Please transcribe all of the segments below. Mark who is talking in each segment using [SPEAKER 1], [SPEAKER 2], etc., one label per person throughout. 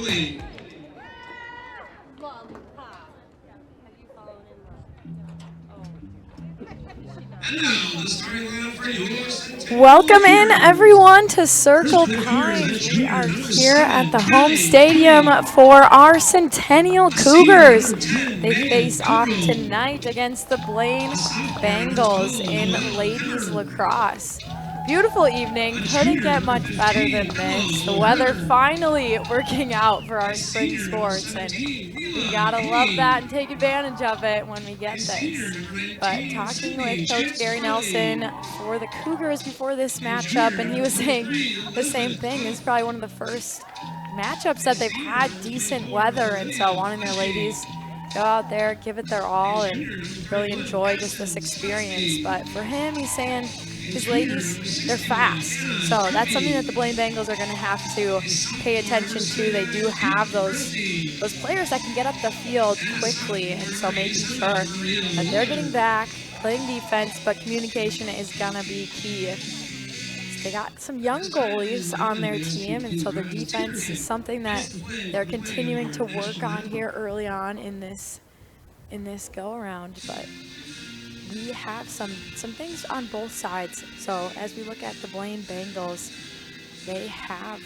[SPEAKER 1] Blaine. And now, the starting lineup for your Centennial
[SPEAKER 2] Welcome in,
[SPEAKER 1] Cougars.
[SPEAKER 2] everyone, to Circle Pines. We are here at the home stadium for our Centennial Cougars. They face off tonight against the Blaine Bengals in ladies lacrosse. Beautiful evening, couldn't get much better than this. The weather finally working out for our spring sports, and we gotta love that and take advantage of it when we get this. But talking with Coach Gary Nelson for the Cougars before this matchup, and he was saying the same thing. This is probably one of the first matchups that they've had decent weather, and so wanting their ladies go out there, give it their all, and really enjoy just this experience. But for him, he's saying his ladies, they're fast. So that's something that the Blaine Bengals are going to have to pay attention to. They do have those players that can get up the field quickly, and so making sure that they're getting back, playing defense, but communication is going to be key. They got some young goalies on their team, and so their defense is something that they're continuing to work on here early on in this go-around. But we have some things on both sides. So as we look at the Blaine Bengals, they have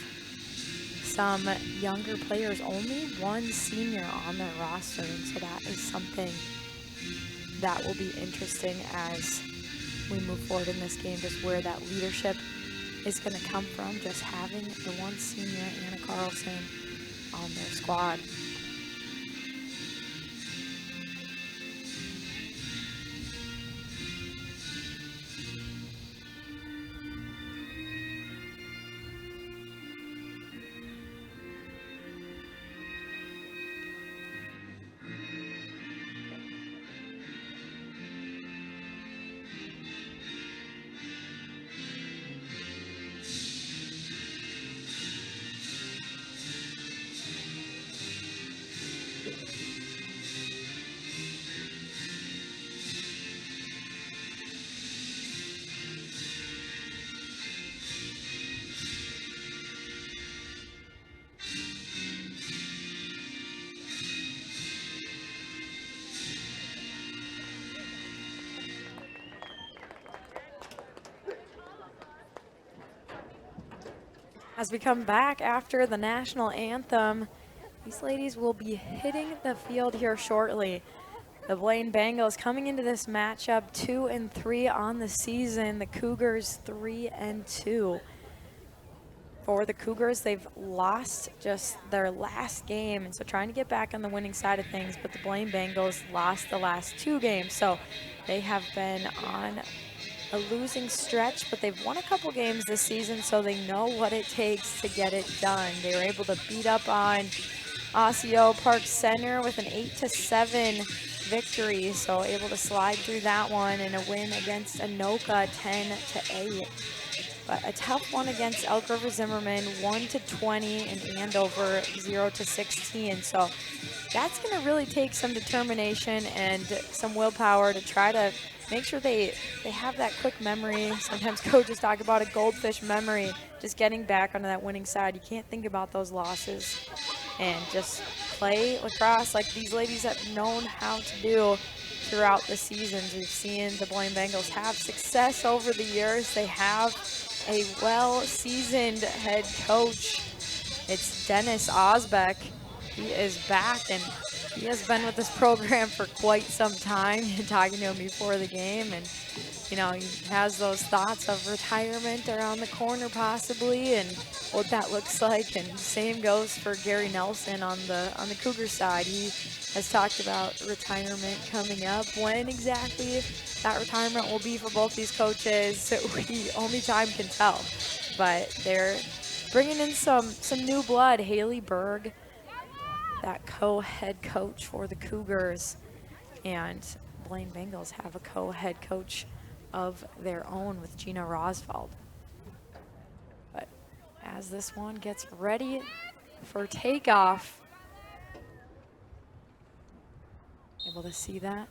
[SPEAKER 2] some younger players, only one senior on their roster, and so that is something that will be interesting as we move forward in this game, just where that leadership is going to come from, just having the one senior, Anna Carlson, on their squad. As we come back after the national anthem, these ladies will be hitting the field here shortly. The Blaine Bengals coming into this matchup 2-3 on the season. The Cougars 3-2. For the Cougars, they've lost just their last game, and so trying to get back on the winning side of things, but the Blaine Bengals lost the last 2 games, so they have been on a losing stretch, but they've won a couple games this season, so they know what it takes to get it done. They were able to beat up on Osseo Park Center with an 8-7 victory, so able to slide through that one, and a win against Anoka 10-8. But a tough one against Elk River Zimmerman, 1-20, and Andover 0-16. So that's going to really take some determination and some willpower to try to make sure they have that quick memory. Sometimes coaches talk about a goldfish memory, just getting back onto that winning side. You can't think about those losses and just play lacrosse like these ladies have known how to do throughout the seasons. We've seen the Blaine Bengals have success over the years. They have a well-seasoned head coach. It's Dennis Osbeck. He is back, and he has been with this program for quite some time. Talking to him before the game, and you know, he has those thoughts of retirement around the corner possibly, and what that looks like. And same goes for Gary Nelson on the Cougar side. He has talked about retirement coming up. When exactly that retirement will be for both these coaches, only time can tell. But they're bringing in some new blood. Haley Berg, that co-head coach for the Cougars, and Blaine Bengals have a co-head coach of their own with Gina Roswald. But as this one gets ready for takeoff, able to see that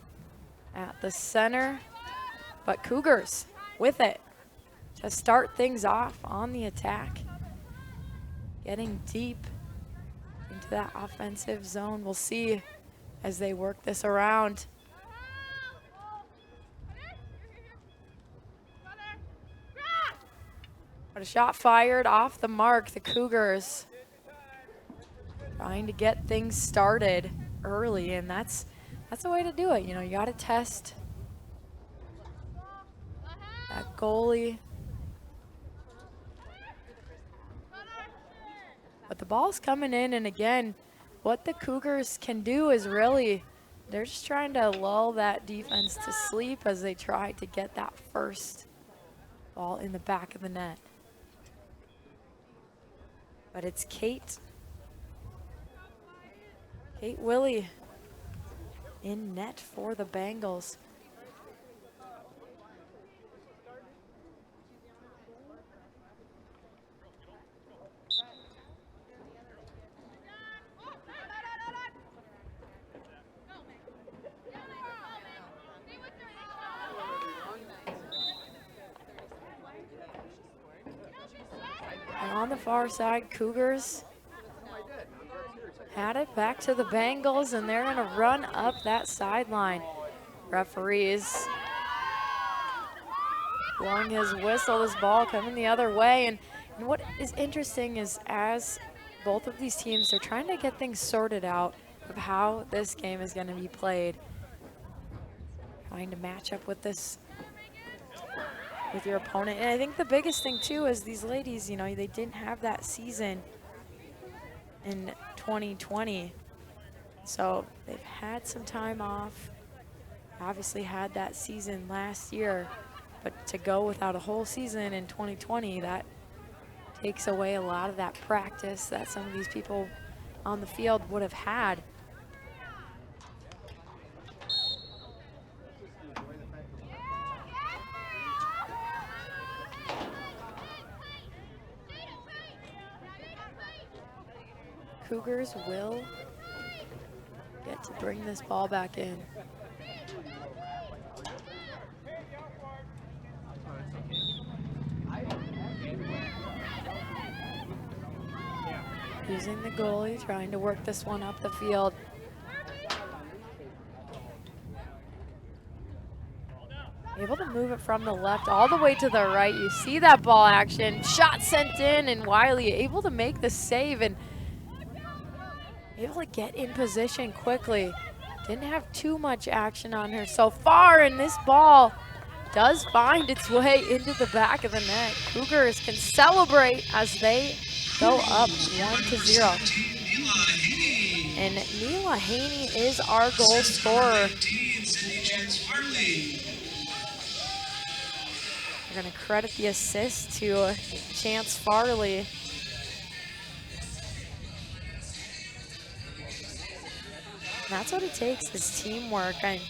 [SPEAKER 2] at the center, but Cougars with it to start things off on the attack, getting deep into that offensive zone. We'll see as they work this around. But a shot fired off the mark. The Cougars trying to get things started early, and that's the way to do it. You know, you got to test that goalie. But the ball's coming in, and again, what the Cougars can do is really, they're just trying to lull that defense to sleep as they try to get that first ball in the back of the net. But it's Kate Willie in net for the Bengals. And on the far side, Cougars had it back to the Bengals, and they're gonna run up that sideline. Referees blowing his whistle, this ball coming the other way. And what is interesting is as both of these teams are trying to get things sorted out of how this game is gonna be played, trying to match up with this, with your opponent. And I think the biggest thing too is these ladies, you know, they didn't have that season in 2020. So they've had some time off, obviously had that season last year, but to go without a whole season in 2020, that takes away a lot of that practice that some of these people on the field would have had. Cougars will get to bring this ball back in. Using the goalie, trying to work this one up the field. Able to move it from the left all the way to the right. You see that ball action. Shot sent in, and Wiley able to make the save and able to get in position quickly. Didn't have too much action on her so far, and this ball does find its way into the back of the net. Cougars can celebrate as they go up 1-0. And Neela Haney is our goal scorer. We're going to credit the assist to Chance Farley. And that's what it takes, is teamwork. And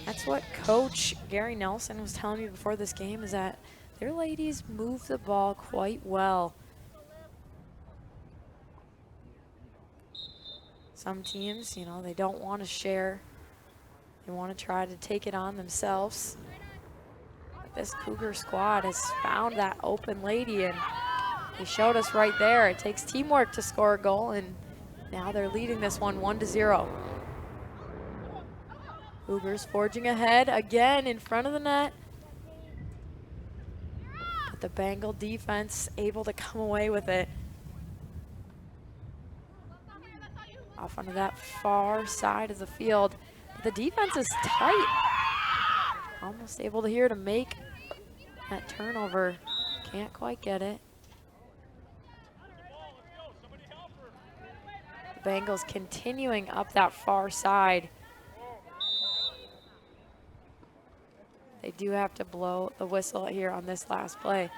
[SPEAKER 2] that's what Coach Gary Nelson was telling me before this game, is that their ladies move the ball quite well. Some teams, you know, they don't want to share. They want to try to take it on themselves. But this Cougar squad has found that open lady, and they showed us right there. It takes teamwork to score a goal, and now they're leading this one 1-0. Cougars forging ahead again in front of the net. But the Bengal defense able to come away with it. Off onto that far side of the field. But the defense is tight. Almost able to here to make that turnover. Can't quite get it. The Bengals continuing up that far side. They do have to blow the whistle here on this last play.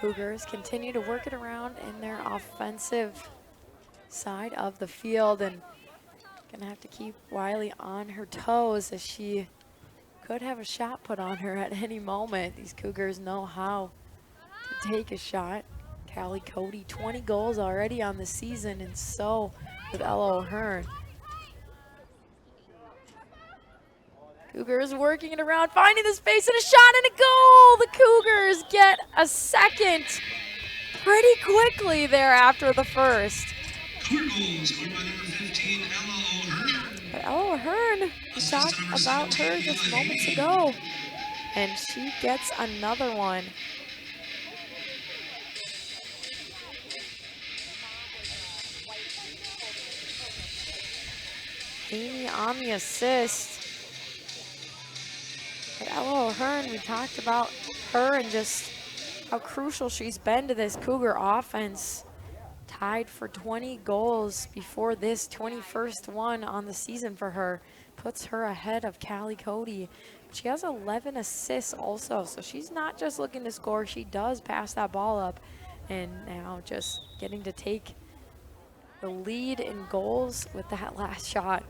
[SPEAKER 2] Cougars continue to work it around in their offensive side of the field, and gonna have to keep Wiley on her toes as she could have a shot put on her at any moment. These Cougars know how to take a shot. Callie Cody, 20 goals already on the season, and so with Ella O'Hearn. Cougars working it around, finding the space, and a shot and a goal! The Cougars get a second pretty quickly there after the first.
[SPEAKER 1] Cougar goal scored by number 15, Ella O'Hearn.
[SPEAKER 2] But Ella O'Hearn, we talked about her just moments ago, and she gets another one. Amy on the assist. But Ella O'Hearn, we talked about her and just how crucial she's been to this Cougar offense. Tied for 20 goals before this 21st one on the season for her. Puts her ahead of Callie Cody. She has 11 assists also, so she's not just looking to score. She does pass that ball up, and now just getting to take the lead in goals with that last shot.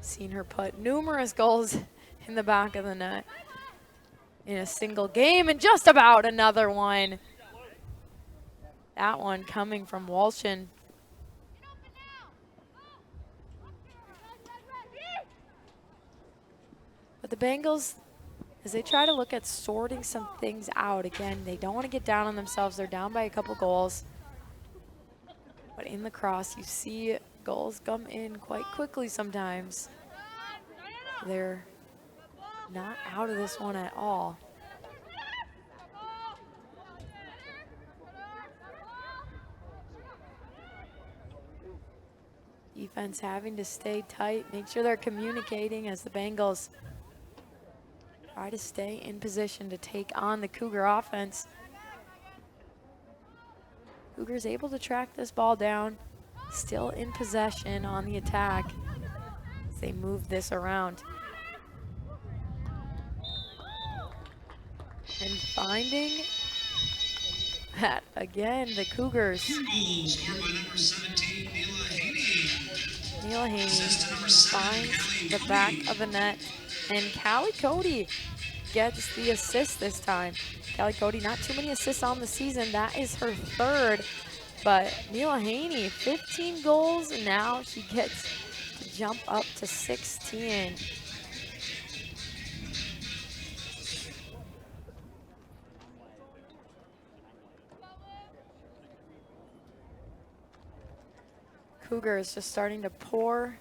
[SPEAKER 2] Seen her put numerous goals in the back of the net in a single game, and just about another one. That one coming from Walshin. But the Bengals, as they try to look at sorting some things out, again, they don't want to get down on themselves. They're down by a couple goals. But in lacrosse, you see goals come in quite quickly sometimes. They're not out of this one at all. Defense having to stay tight, make sure they're communicating as the Bengals try to stay in position to take on the Cougar offense. Cougars able to track this ball down, still in possession on the attack as they move this around. And finding that again, the Cougars.
[SPEAKER 1] Goal scored by number 17, Neela Haney.
[SPEAKER 2] Neela Haney
[SPEAKER 1] Assist to number 7,
[SPEAKER 2] finds
[SPEAKER 1] Callie
[SPEAKER 2] the
[SPEAKER 1] Cody.
[SPEAKER 2] back of the net, and Callie Cody gets the assist this time. Callie Cody, not too many assists on the season. That is her third, but Neela Haney, 15 goals, and now she gets to jump up to 16. Cougars just starting to pour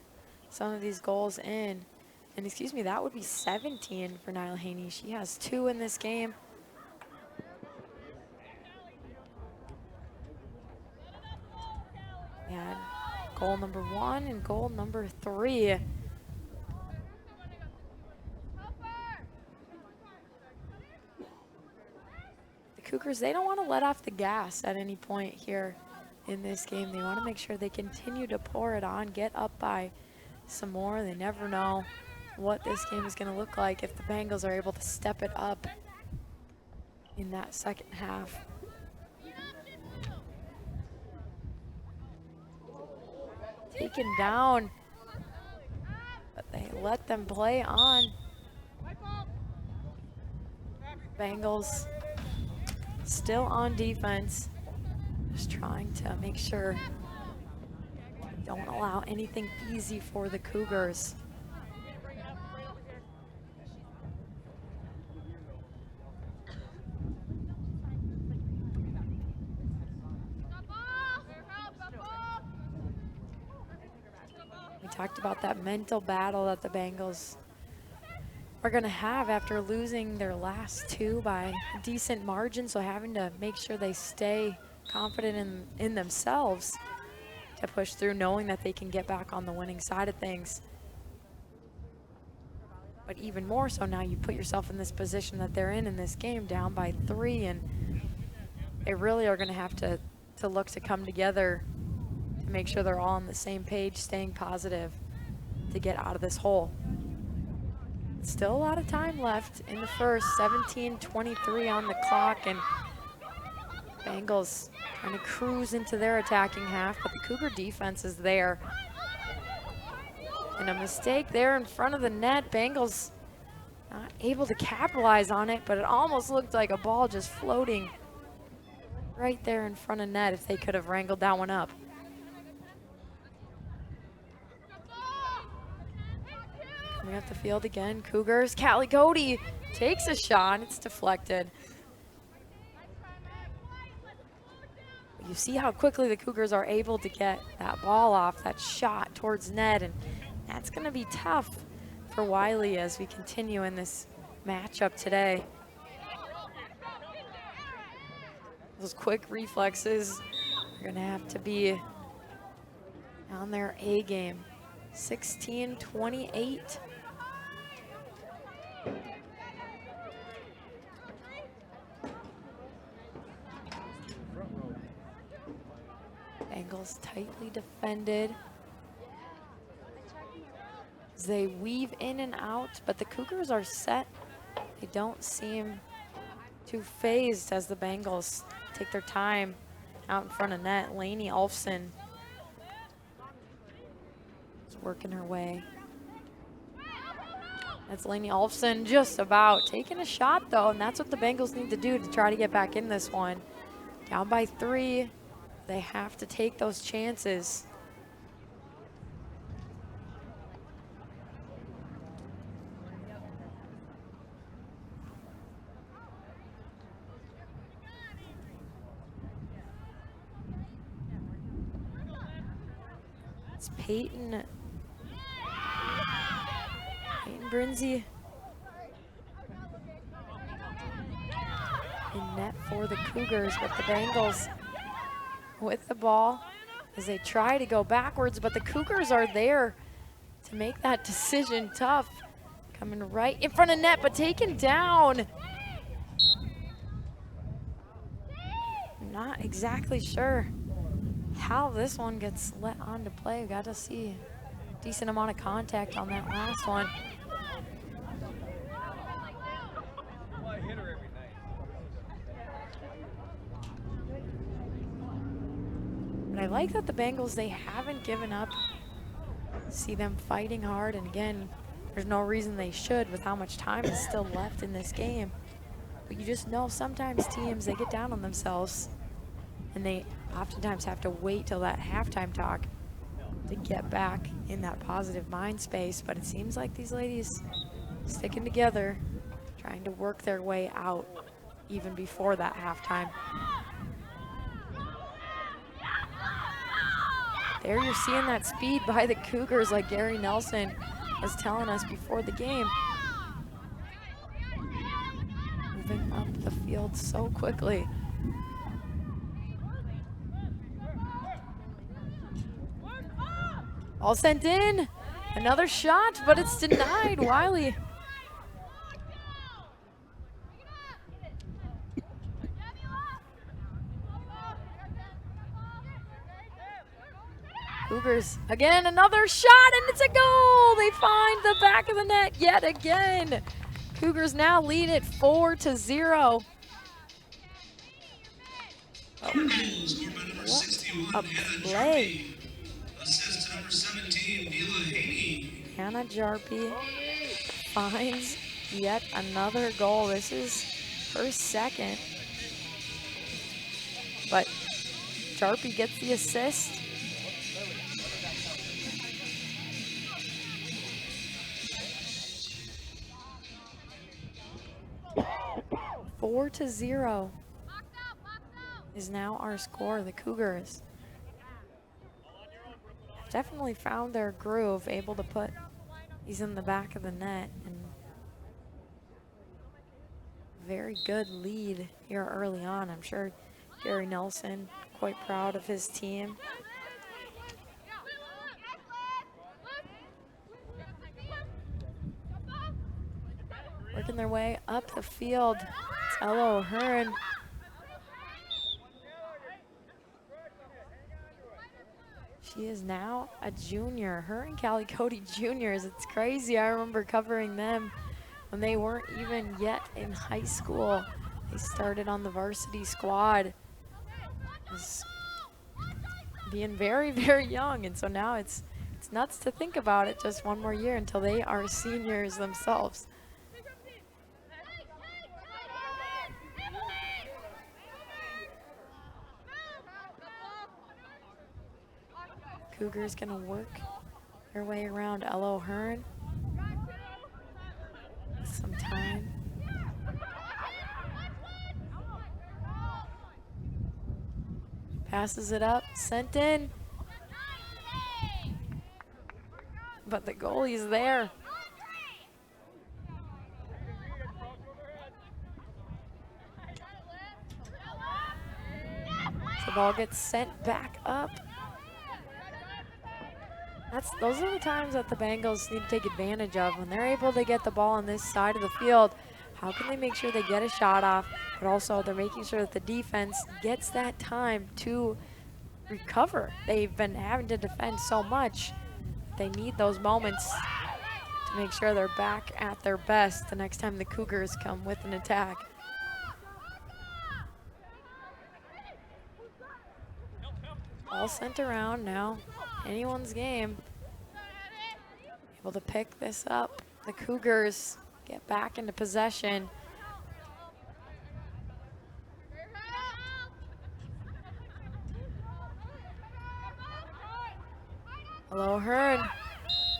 [SPEAKER 2] some of these goals in. And excuse me, that would be 17 for Neela Haney. She has 2 in this game. And goal number 1 and goal number 3. The Cougars, they don't want to let off the gas at any point here in this game. They want to make sure they continue to pour it on, get up by some more. They never know what this game is going to look like if the Bengals are able to step it up in that second half. Taken down, but they let them play on. Bengals still on defense, just trying to make sure don't allow anything easy for the Cougars. We talked about that mental battle that the Bengals are going to have after losing their last 2 by a decent margin, so having to make sure they stay confident in themselves to push through, knowing that they can get back on the winning side of things. But even more so now, you put yourself in this position that they're in this game, down by 3, and they really are going to have to look to come together to make sure they're all on the same page, staying positive to get out of this hole. Still a lot of time left in the first, 17:23 on the clock, and Bengals trying to cruise into their attacking half, but the Cougar defense is there. And a mistake there in front of the net. Bengals not able to capitalize on it, but it almost looked like a ball just floating right there in front of net if they could have wrangled that one up. Coming up the field again, Cougars. Callie Cody takes a shot. It's deflected. You see how quickly the Cougars are able to get that ball off, that shot towards net, and that's going to be tough for Wiley as we continue in this matchup today. Those quick reflexes are going to have to be on their A game. 16-28. Bengals tightly defended. As they weave in and out, but the Cougars are set. They don't seem too phased as the Bengals take their time out in front of net. Lainey Ulfson is working her way. That's Lainey Ulfson just about taking a shot though, and that's what the Bengals need to do to try to get back in this one. Down by 3. They have to take those chances. It's Peyton Brinzy in net for the Cougars, but the Bengals with the ball as they try to go backwards, but the Cougars are there to make that decision tough. Coming right in front of net, but taken down. Not exactly sure how this one gets let on to play. We got to see a decent amount of contact on that last one. But I like that the Bengals, they haven't given up. See them fighting hard, and again, there's no reason they should with how much time is still left in this game. But you just know sometimes teams, they get down on themselves, and they oftentimes have to wait till that halftime talk to get back in that positive mind space. But it seems like these ladies sticking together, trying to work their way out even before that halftime. There you're seeing that speed by the Cougars, like Gary Nelson was telling us before the game. Moving up the field so quickly. All sent in. Another shot, but it's denied. Wiley. Cougars, again, another shot, and it's a goal! They find the back of the net yet again. Cougars now lead it 4-0. A play.
[SPEAKER 1] Assist to number 17, Mila Haney.
[SPEAKER 2] Hannah Jarpie finds yet another goal. This is her second. But Jarpie gets the assist. Four to 0 is now our score. The Cougars have definitely found their groove, able to put these in the back of the net, and very good lead here early on. I'm sure Gary Nelson quite proud of his team. Working their way up the field. It's Ella O'Hearn. She is now a junior. Her and Callie Cody juniors. It's crazy. I remember covering them when they weren't even yet in high school. They started on the varsity squad as being very, very young. And so now it's It's nuts to think about it, just one more year until they are seniors themselves. Cougars gonna work their way around Ella O'Hearn. Some time. Passes it up, sent in. But the goalie's there. The ball gets sent back up. Those are the times that the Bengals need to take advantage of. When they're able to get the ball on this side of the field, how can they make sure they get a shot off, but also they're making sure that the defense gets that time to recover. They've been having to defend so much. They need those moments to make sure they're back at their best the next time the Cougars come with an attack. All sent around now. Anyone's game. Able to pick this up. The Cougars get back into possession. Hello, Hearn.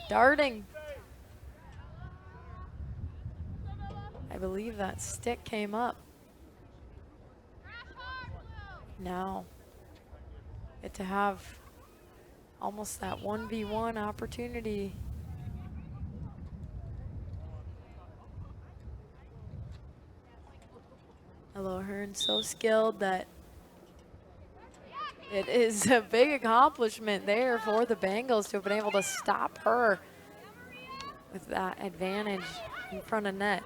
[SPEAKER 2] Darting. I believe that stick came up. Now, get to have almost that 1v1 opportunity. Hello, Hearn, so skilled that it is a big accomplishment there for the Bengals to have been able to stop her with that advantage in front of net.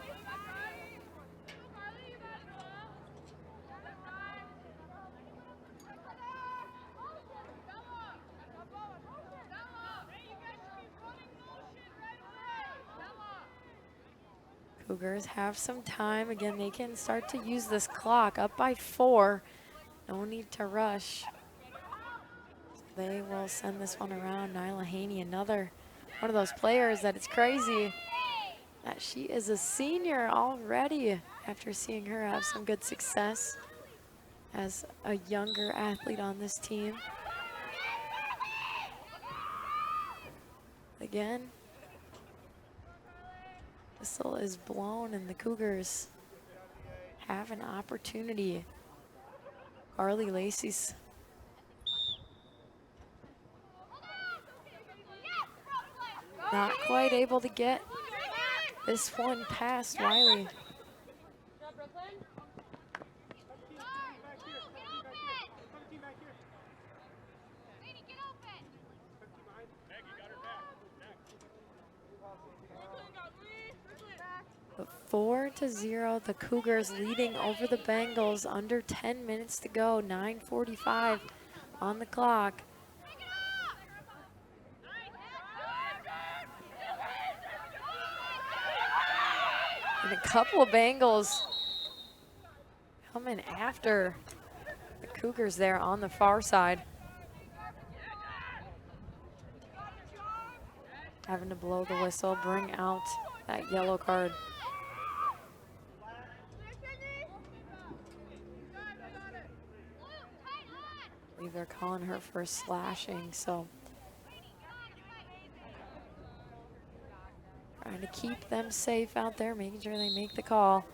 [SPEAKER 2] Cougars have some time. Again, they can start to use this clock. Up by 4. No need to rush. They will send this one around. Nyla Haney, another one of those players that it's crazy that she is a senior already after seeing her have some good success as a younger athlete on this team. Again, whistle is blown and the Cougars have an opportunity. Carly Lacey's not quite able to get this one past Wiley. But 4-0, the Cougars leading over the Bengals. Under 10 minutes to go, 9:45 on the clock. And a couple of Bengals coming after the Cougars there on the far side. Having to blow the whistle, bring out that yellow card. I believe they're calling her for slashing, so trying to keep them safe out there, making sure they make the call.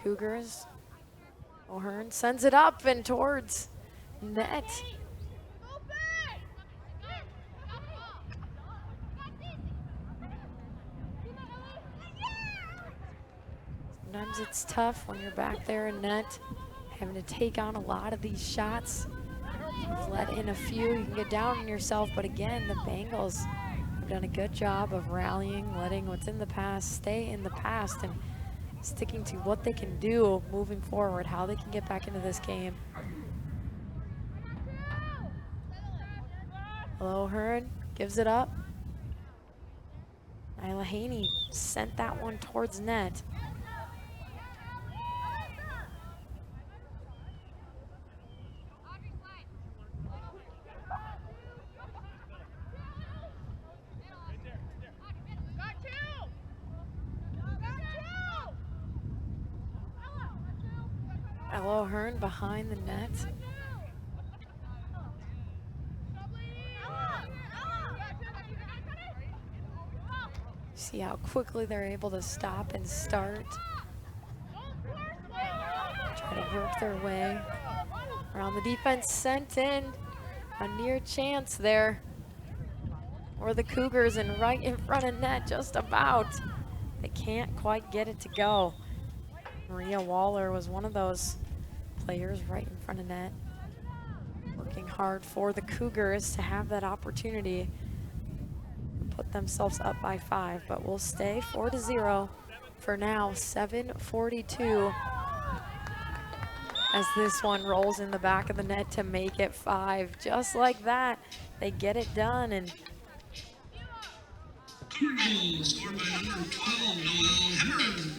[SPEAKER 2] Cougars. O'Hearn sends it up and towards net. Sometimes it's tough when you're back there in net, having to take on a lot of these shots. You've let in a few, you can get down on yourself, but again, the Bengals have done a good job of rallying, letting what's in the past stay in the past, and sticking to what they can do moving forward, how they can get back into this game. Hello, Hearn gives it up. Nyla Haney sent that one towards net. Willow Hearn behind the net. See how quickly they're able to stop and start. Try to work their way around the defense. Sent in a near chance there. Or the Cougars, and right in front of net, just about. They can't quite get it to go. Maria Waller was one of those players right in front of net. Working hard for the Cougars to have that opportunity. Put themselves up by 5, but we'll stay 4-0 for now. 7:42 as this one rolls in the back of the net to make it 5. Just like that, they get it done. And
[SPEAKER 1] Goal scored by number 12, Noelle Hemmer.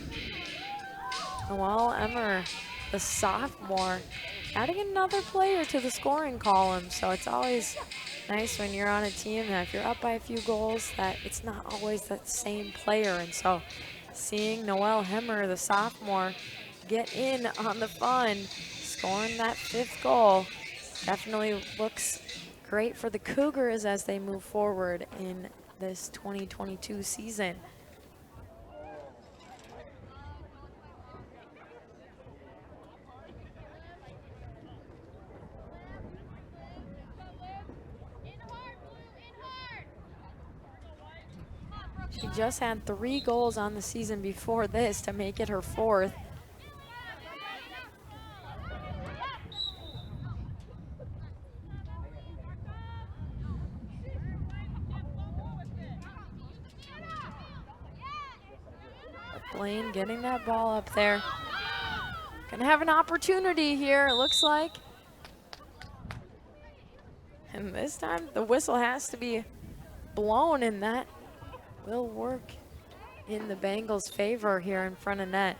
[SPEAKER 2] Noelle Emmer, the sophomore, adding another player to the scoring column. So it's always nice when you're on a team that if you're up by a few goals, that it's not always that same player. And so seeing Noelle Hemmer, the sophomore, get in on the fun, scoring that 5th goal, definitely looks great for the Cougars as they move forward in this 2022 season. She just had 3 goals on the season before this to make it her 4th. Blaine getting that ball up there. Gonna have an opportunity here, it looks like. And this time the whistle has to be blown, and that will work in the Bengals' favor here in front of net.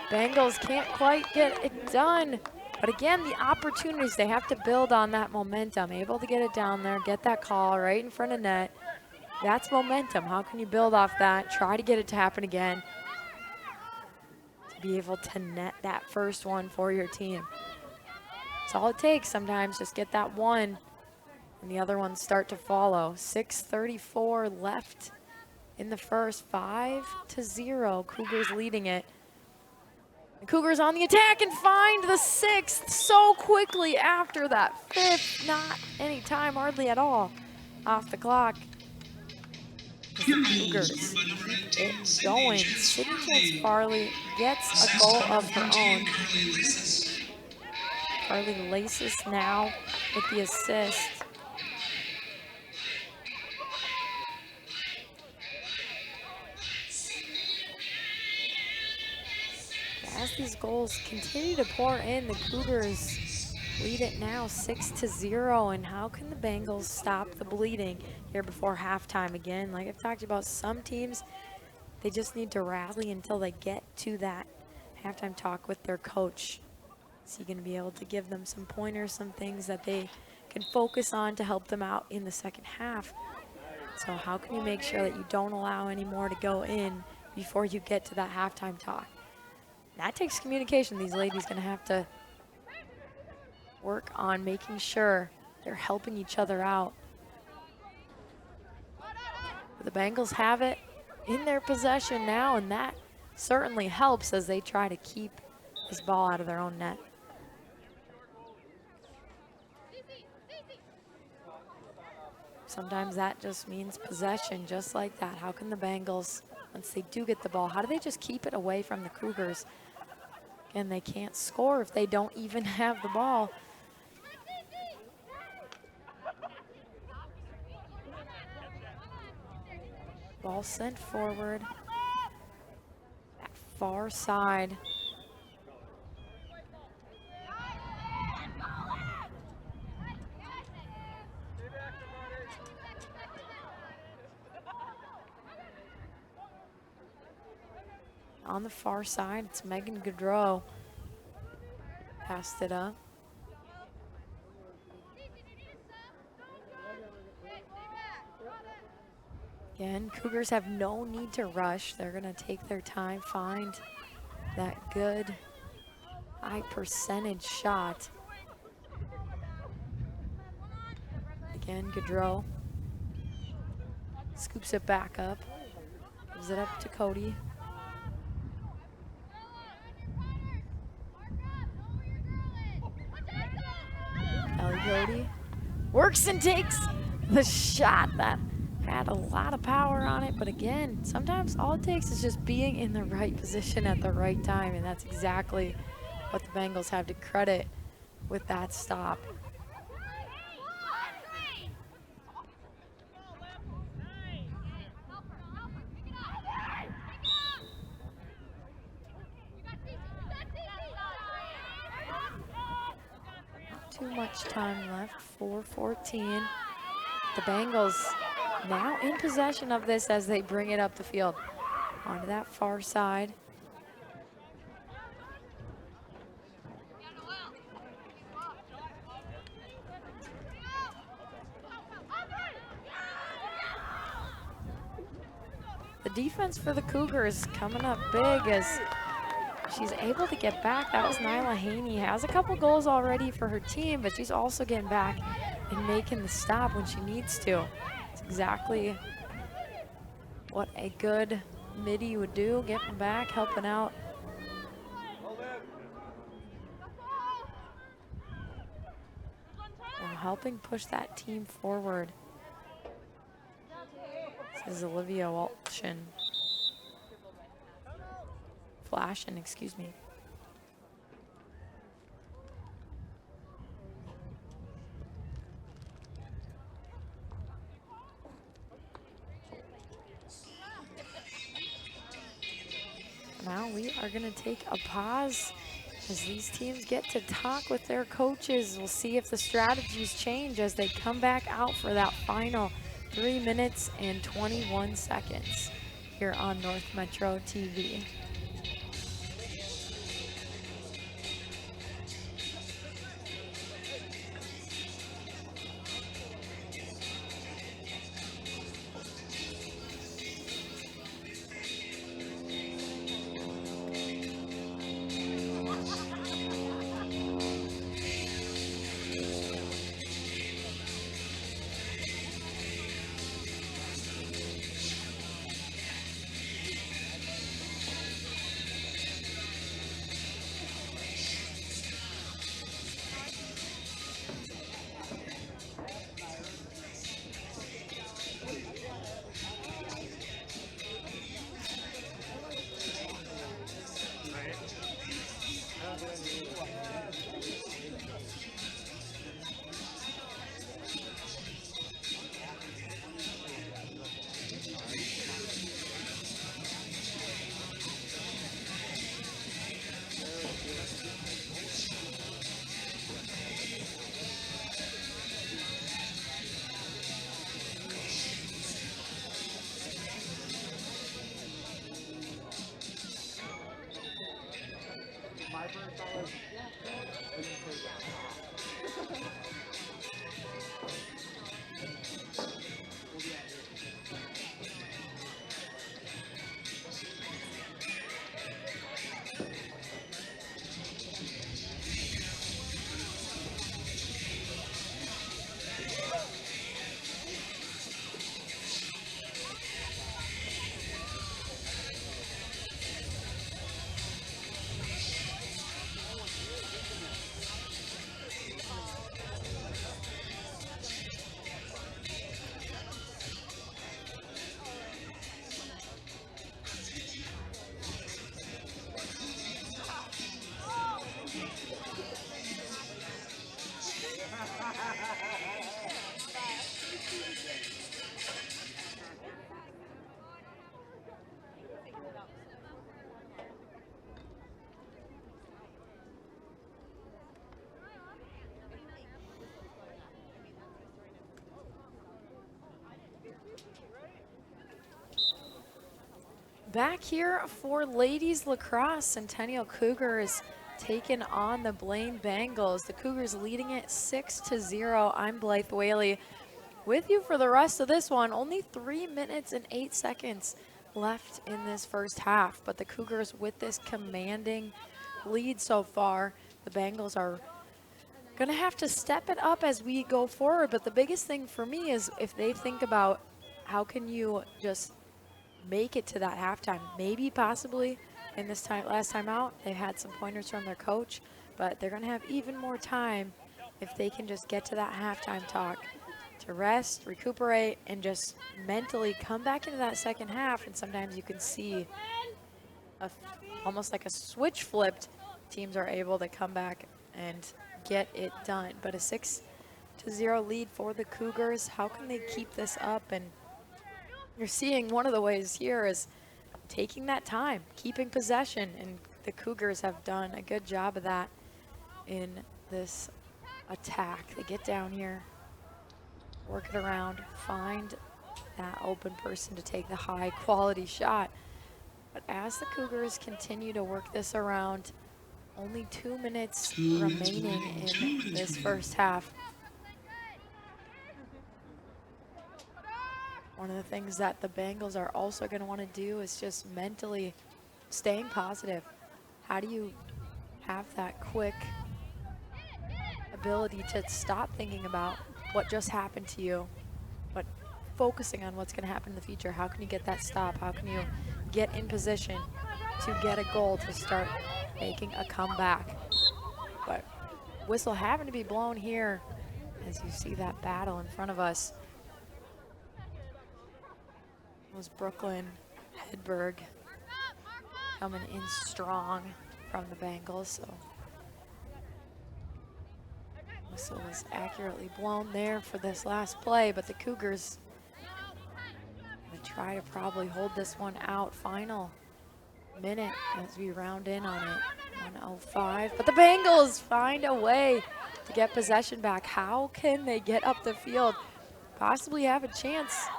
[SPEAKER 2] Bengals can't quite get it done. But again, the opportunities, they have to build on that momentum. Able to get it down there, get that call right in front of net. That's momentum. How can you build off that? Try to get it to happen again. To be able to net that first one for your team. That's all it takes sometimes, just get that one and the other ones start to follow. 6:34 left in the first, 5-0. Cougars leading it. The Cougars on the attack and find the 6th so quickly after that 5th. Not any time, hardly at all, off the clock. The Cougars keep it going. Sydney Chance Farley gets a goal of her own. Carly Laces now with the assist. As these goals continue to pour in, the Cougars lead it now 6-0. And how can the Bengals stop the bleeding here before halftime? Again, like I've talked about, some teams, they just need to rally until they get to that halftime talk with their coach. Is he going to be able to give them some pointers, some things that they can focus on to help them out in the second half? So how can you make sure that you don't allow any more to go in before you get to that halftime talk? That takes communication. These ladies going to have to work on making sure they're helping each other out. But the Bengals have it in their possession now, and that certainly helps as they try to keep this ball out of their own net. Sometimes that just means possession, just like that. How can the Bengals, once they do get the ball, how do they just keep it away from the Cougars? Again, they can't score if they don't even have the ball. Ball sent forward. That far side. On the far side, it's Megan Gaudreau. Passed it up. Again, Cougars have no need to rush. They're gonna take their time, find that good high percentage shot. Again, Gaudreau scoops it back up, gives it up to Cody. Kelly Cody works and takes the shot that had a lot of power on it, but again, sometimes all it takes is just being in the right position at the right time, and that's exactly what the Bengals have to credit with that stop. Not too much time left, 4:14. The Bengals now in possession of this as they bring it up the field onto that far side. The defense for the Cougars coming up big as she's able to get back. That was Nyla Haney. Has a couple goals already for her team, but she's also getting back and making the stop when she needs to. It's exactly what a good midi would do, getting back, helping out. And helping push that team forward. This is Olivia Flashen, excuse me. Now we are going to take a pause as these teams get to talk with their coaches. We'll see if the strategies change as they come back out for that final 3 minutes and 21 seconds here on North Metro TV. Back here for ladies lacrosse, Centennial Cougars taking on the Blaine Bengals. The Cougars leading it 6-0. I'm Blythe Whaley. with you for the rest of this one. Only 3 minutes and 8 seconds left in this first half, but the Cougars with this commanding lead so far. The Bengals are gonna have to step it up as we go forward, but the biggest thing for me is if they think about how can you just make it to that halftime. Maybe possibly in this last time out, they had some pointers from their coach, but they're gonna have even more time if they can just get to that halftime talk to rest, recuperate, and just mentally come back into that second half. And sometimes you can see almost like a switch flipped, teams are able to come back and get it done. But a 6-0 lead for the Cougars. How can they keep this up? And you're seeing one of the ways here is taking that time, keeping possession, and the Cougars have done a good job of that in this attack. They get down here, work it around, find that open person to take the high quality shot. But as the Cougars continue to work this around, only 2 minutes remaining in this first half. One of the things that the Bengals are also going to want to do is just mentally staying positive. How do you have that quick ability to stop thinking about what just happened to you, but focusing on what's going to happen in the future? How can you get that stop? How can you get in position to get a goal to start making a comeback? But whistle having to be blown here as you see that battle in front of us. It was Brooklyn Hedberg coming in strong from the Bengals. So whistle was accurately blown there for this last play, but the Cougars will try to probably hold this one out. Final minute as we round in on it, 1:05. But the Bengals find a way to get possession back. How can they get up the field, possibly have a chance?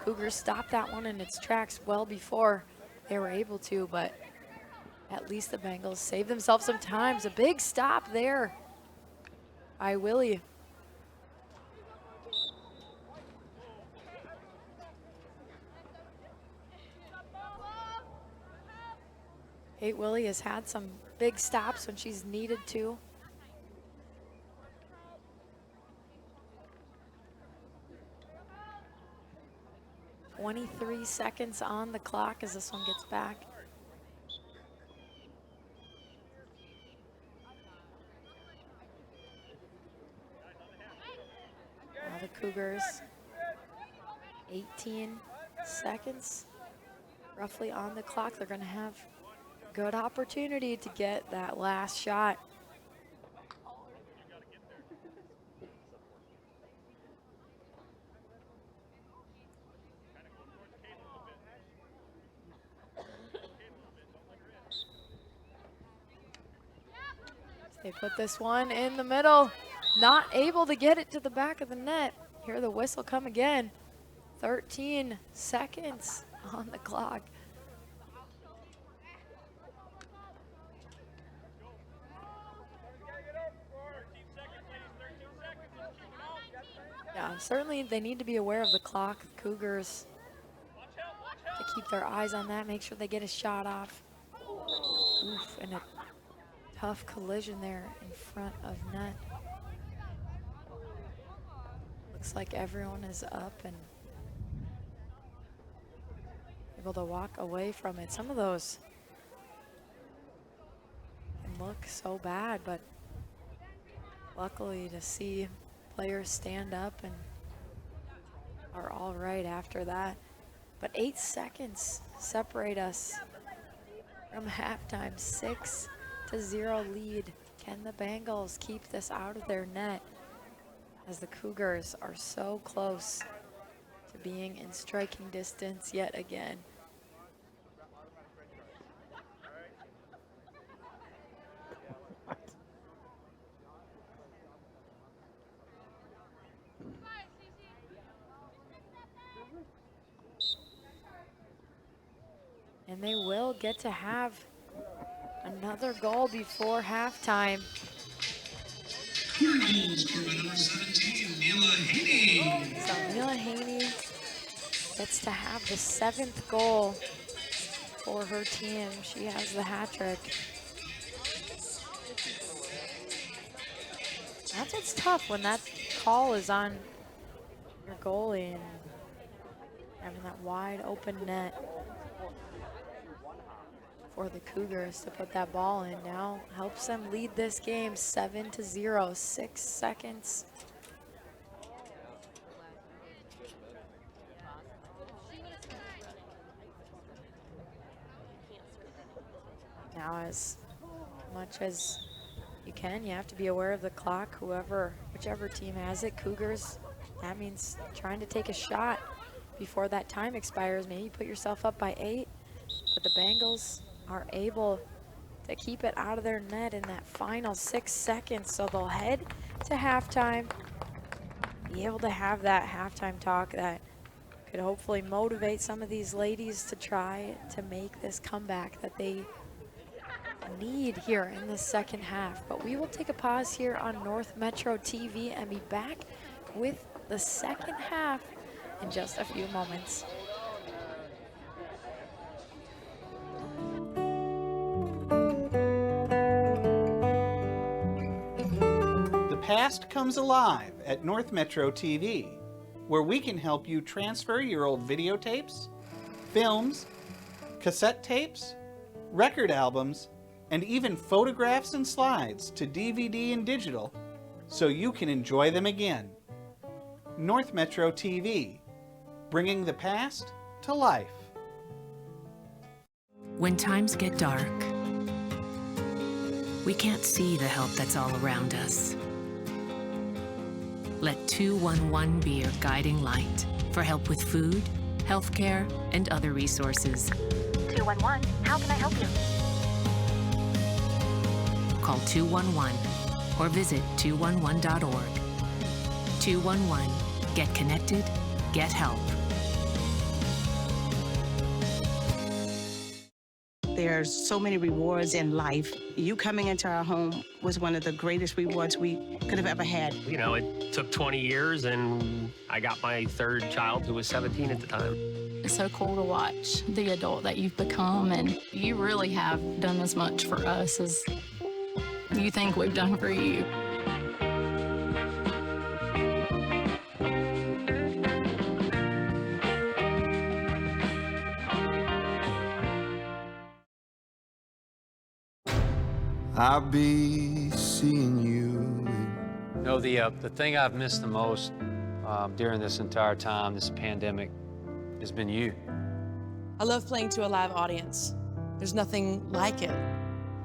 [SPEAKER 2] Cougars stopped that one in its tracks well before they were able to, but at least the Bengals saved themselves some time. A big stop there by Willie. Kate Willie has had some big stops when she's needed to. .23 seconds on the clock as this one gets back. Now the Cougars, 18 seconds roughly on the clock. They're going to have a good opportunity to get that last shot. They put this one in the middle, not able to get it to the back of the net. Hear the whistle come again. 13 seconds on the clock. Yeah, certainly they need to be aware of the clock. The Cougars to keep their eyes on that, make sure they get a shot off. Oof, and a tough collision there in front of net. Looks like everyone is up and able to walk away from it. Some of those can look so bad, but luckily to see players stand up and are all right after that. But 8 seconds separate us from halftime. 6-0 lead. Can the Bengals keep this out of their net as the Cougars are so close to being in striking distance yet again? And they will get to have another goal before halftime.
[SPEAKER 1] Your goals, number 17, Mila Haney.
[SPEAKER 2] So Mila Haney gets to have the 7th goal for her team. She has the hat trick. That's what's tough when that call is on your goalie and having that wide open net for the Cougars to put that ball in. Now helps them lead this game 7-0, 6 seconds. Now as much as you can, you have to be aware of the clock, whichever team has it. Cougars, that means trying to take a shot before that time expires. Maybe put yourself up by 8, but the Bengals are able to keep it out of their net in that final 6 seconds. So they'll head to halftime, be able to have that halftime talk that could hopefully motivate some of these ladies to try to make this comeback that they need here in the second half. But we will take a pause here on North Metro TV and be back with the second half in just a few moments.
[SPEAKER 3] The past comes alive at North Metro TV, where we can help you transfer your old videotapes, films, cassette tapes, record albums, and even photographs and slides to DVD and digital so you can enjoy them again. North Metro TV, bringing the past to life.
[SPEAKER 4] When times get dark, we can't see the help that's all around us. Let 211 be your guiding light for help with food, healthcare, and other resources.
[SPEAKER 5] 211, how can I help you?
[SPEAKER 4] Call 211 or visit 211.org. 211, get connected, get help.
[SPEAKER 6] There's so many rewards in life. You coming into our home was one of the greatest rewards we could have ever had.
[SPEAKER 7] You know, it took 20 years, and I got my 3rd child, who was 17 at the time.
[SPEAKER 8] It's so cool to watch the adult that you've become, and you really have done as much for us as you think we've done for you.
[SPEAKER 9] I'll be seeing you.
[SPEAKER 10] No, the thing I've missed the most during this entire time, this pandemic, has been you.
[SPEAKER 11] I love playing to a live audience. There's nothing like it.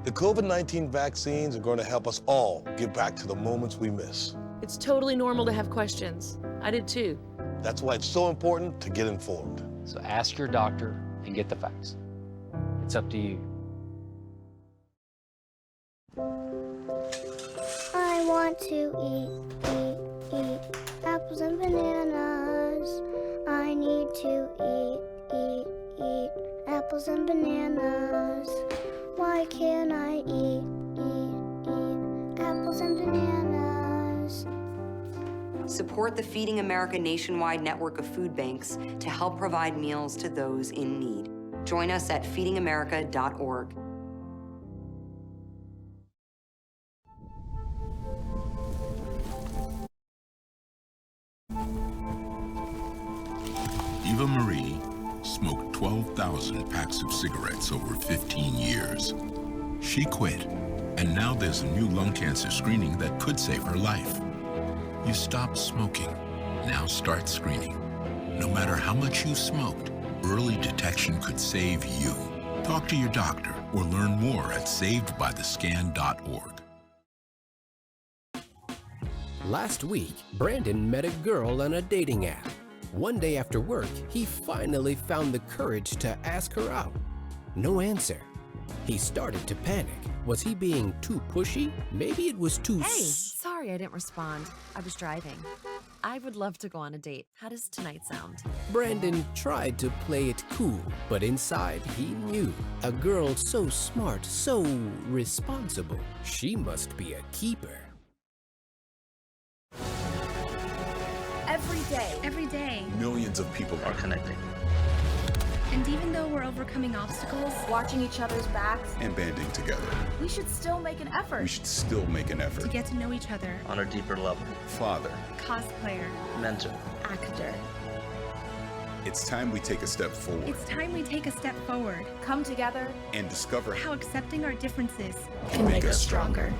[SPEAKER 12] The COVID-19 vaccines are going to help us all get back to the moments we miss.
[SPEAKER 11] It's totally normal to have questions. I did too.
[SPEAKER 12] That's why it's so important to get informed.
[SPEAKER 10] So ask your doctor and get the facts. It's up to you.
[SPEAKER 13] I want to eat apples and bananas. I need to eat apples and bananas. Why can't I eat apples and bananas?
[SPEAKER 14] Support the Feeding America nationwide network of food banks to help provide meals to those in need. Join us at feedingamerica.org.
[SPEAKER 15] Eva Marie smoked 12,000 packs of cigarettes over 15 years. She quit, and now there's a new lung cancer screening that could save her life. You stopped smoking. Now start screening. No matter how much you smoked, early detection could save you. Talk to your doctor or learn more at savedbythescan.org.
[SPEAKER 16] Last week, Brandon met a girl on a dating app. One day after work, he finally found the courage to ask her out. No answer. He started to panic. Was he being too pushy? Maybe it was too...
[SPEAKER 17] Hey, sorry I didn't respond. I was driving. I would love to go on a date. How does tonight sound?
[SPEAKER 16] Brandon tried to play it cool, but inside he knew. A girl so smart, so responsible. She must be a keeper.
[SPEAKER 18] Every day.
[SPEAKER 19] Millions of people are connecting.
[SPEAKER 18] And even though we're overcoming obstacles, watching each other's backs,
[SPEAKER 19] And banding together.
[SPEAKER 18] we should still make an effort
[SPEAKER 19] We should still make an effort.
[SPEAKER 18] to get to know each other.
[SPEAKER 19] On a deeper level. Father.
[SPEAKER 18] Cosplayer,
[SPEAKER 19] Mentor.
[SPEAKER 18] actor.
[SPEAKER 19] It's time we take a step forward.
[SPEAKER 18] It's time we take a step forward. Come together.
[SPEAKER 19] And discover
[SPEAKER 18] How accepting our differences
[SPEAKER 19] can make us stronger.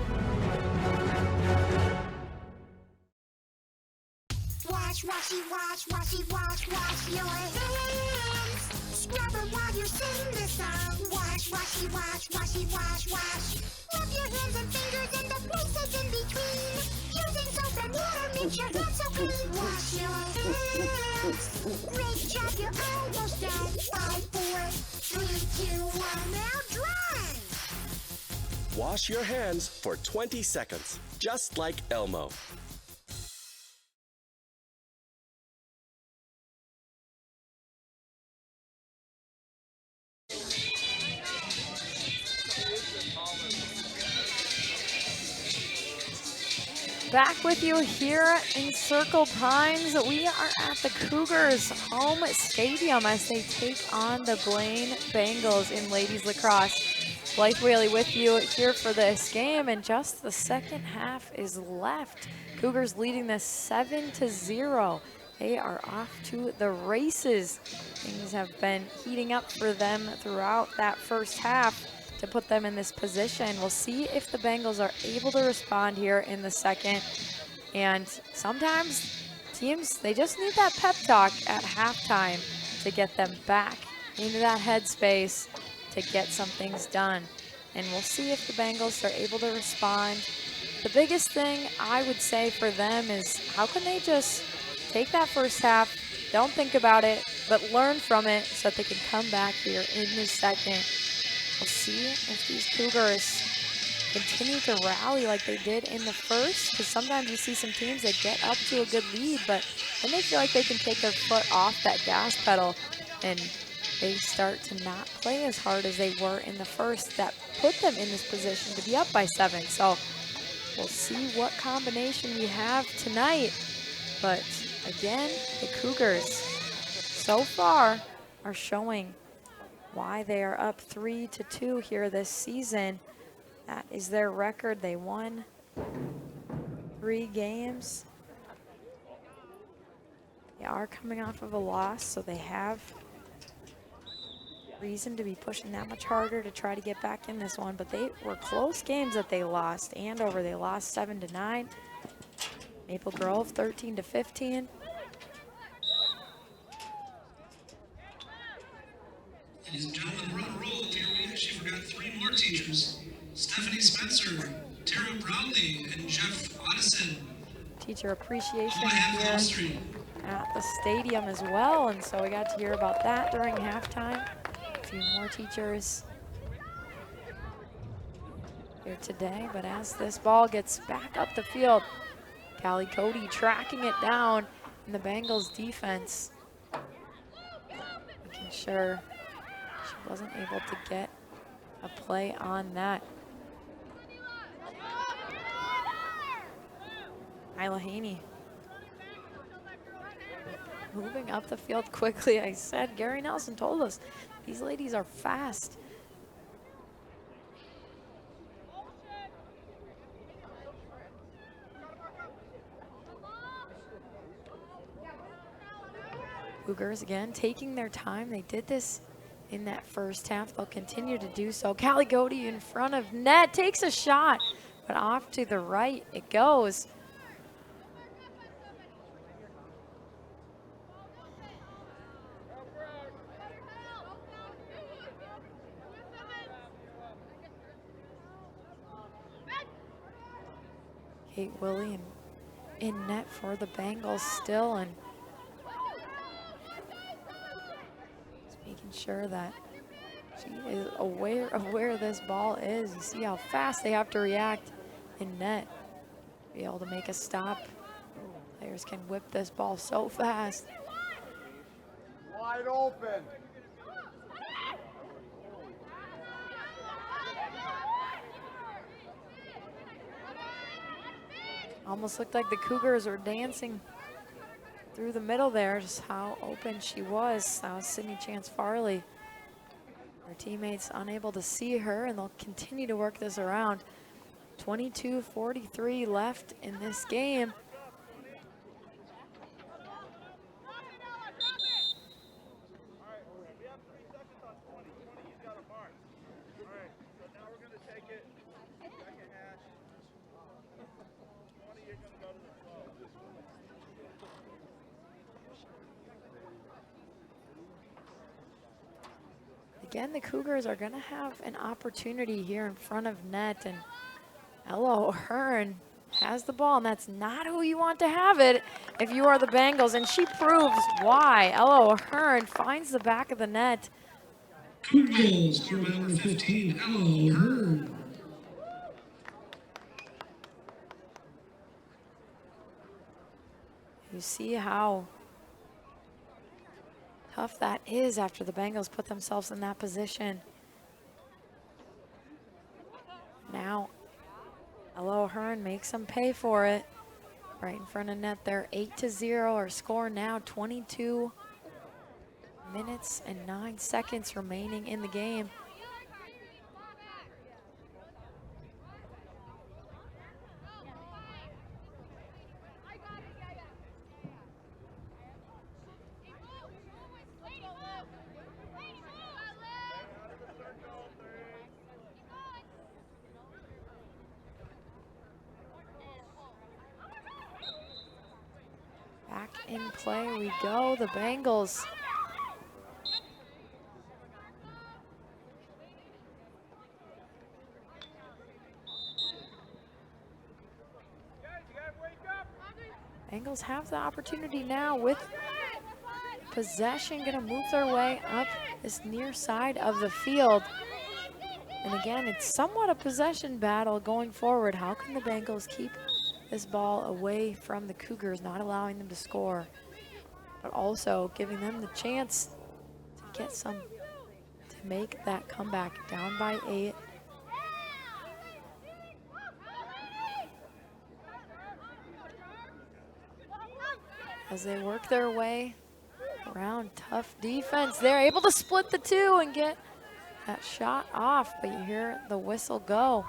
[SPEAKER 13] Wash, washy, wash, washy, wash, wash your hands. Scrub them while you sing the song. Wash, washy, wash, washy, wash, wash. Rub your hands and fingers and the places in between. Using soap and water makes your hands so clean. Wash your hands. Great job, you're almost done. 5, 4, 3, 2, 1, now dry.
[SPEAKER 20] Wash your hands for 20 seconds, just like Elmo.
[SPEAKER 2] Back with you here in Circle Pines. We are at the Cougars' home stadium as they take on the Blaine Bengals in ladies lacrosse. Blythe Whaley with you here for this game, and just the second half is left. Cougars leading this 7-0. They are off to the races. Things have been heating up for them throughout that first half to put them in this position. We'll see if the Bengals are able to respond here in the second. And sometimes teams, they just need that pep talk at halftime to get them back into that headspace to get some things done. And we'll see if the Bengals are able to respond. The biggest thing I would say for them is how can they just take that first half, don't think about it, but learn from it so that they can come back here in the second. We'll see if these Cougars continue to rally like they did in the first, because sometimes you see some teams that get up to a good lead, but then they feel like they can take their foot off that gas pedal and they start to not play as hard as they were in the first. That put them in this position to be up by 7. So we'll see what combination we have tonight. But again, the Cougars so far are showing why they are up 3-2 here this season. That is their record. They won 3 games. They are coming off of a loss, so they have reason to be pushing that much harder to try to get back in this one. But they were close games that they lost. Andover, they lost 7-9. Maple Grove, 13-15.
[SPEAKER 1] Ladies and gentlemen, we're on a roll here. We actually forgot 3 more teachers. Stephanie Spencer, Tara Brownlee, and Jeff Odison.
[SPEAKER 2] Teacher appreciation here at the stadium as well, and so we got to hear about that during halftime. A few more teachers here today, but as this ball gets back up the field, Callie Cody tracking it down in the Bengals defense. Making sure she wasn't able to get a play on that. Isla Haney moving up the field quickly. I said, Gary Nelson told us, these ladies are fast. Cougars again taking their time. They did this in that first half. They'll continue to do so. Callie Cody in front of net, takes a shot, but off to the right it goes. Kate Willie in net for the Bengals still, and just making sure that she is aware of where this ball is. You see how fast they have to react in net, be able to make a stop. Players can whip this ball so fast.
[SPEAKER 21] Wide open.
[SPEAKER 2] Almost looked like the Cougars were dancing through the middle there, just how open she was. That was Sydney Chance Farley. Her teammates unable to see her, and they'll continue to work this around. 22:43 left in this game. Again, the Cougars are going to have an opportunity here in front of net, and Ella O'Hearn has the ball, and that's not who you want to have it if you are the Bengals, and she proves why. Ella O'Hearn finds the back of the net.
[SPEAKER 1] Cougar scored by number 15, Ella O'Hearn.
[SPEAKER 2] You see how tough that is after the Bengals put themselves in that position. Now, Ella O'Hearn makes them pay for it. Right in front of net there, 8-0. Our score now 22 minutes and 9 seconds remaining in the game. Back in play we go, the Bengals. Bengals have the opportunity now with possession, gonna move their way up this near side of the field. And again, it's somewhat a possession battle going forward. How can the Bengals keep this ball away from the Cougars, not allowing them to score, but also giving them the chance to get some, to make that comeback down by 8. As they work their way around tough defense, they're able to split the two and get that shot off, but you hear the whistle go.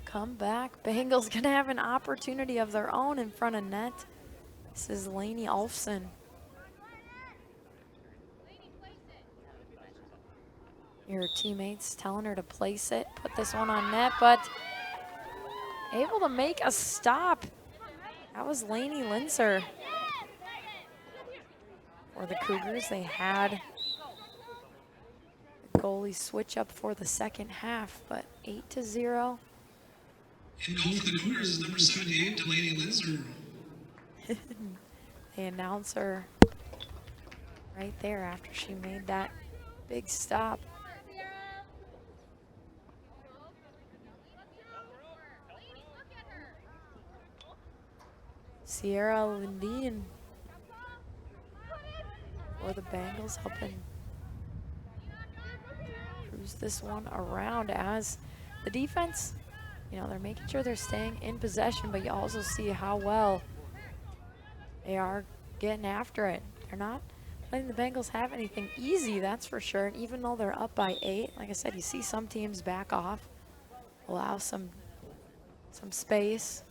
[SPEAKER 2] Come back. Bengals gonna have an opportunity of their own in front of net. This is Lainey Alfson. Your teammates telling her to place it, put this one on net, but able to make a stop. That was Lainey Linser. For the Cougars, they had the goalie switch up for the second half, but 8-0.
[SPEAKER 1] In goal for the Cougars is number 78, Delaney Linzer.
[SPEAKER 2] They announce her right there after she made that big stop. Sierra Lindeen for the Bengals, helping cruise this one around as the defense, you know, they're making sure they're staying in possession, but you also see how well they are getting after it. They're not letting the Bengals have anything easy, that's for sure. And even though they're up by 8, like I said, you see some teams back off, allow some space.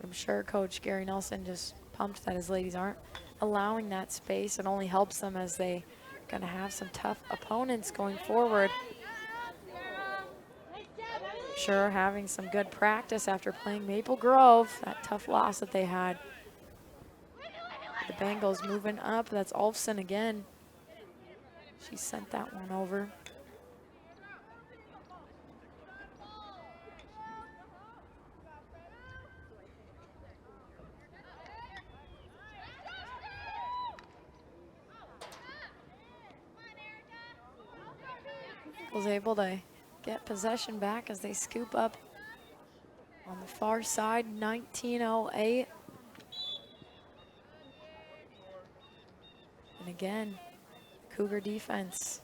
[SPEAKER 2] I'm sure Coach Gary Nelson just pumped that his ladies aren't allowing that space. It only helps them as they gonna have some tough opponents going forward. Sure, having some good practice after playing Maple Grove, that tough loss that they had. The Bengals moving up, that's Olfson again. She sent that one over. Was able to get possession back as they scoop up on the far side, 19:08. And again, Cougar defense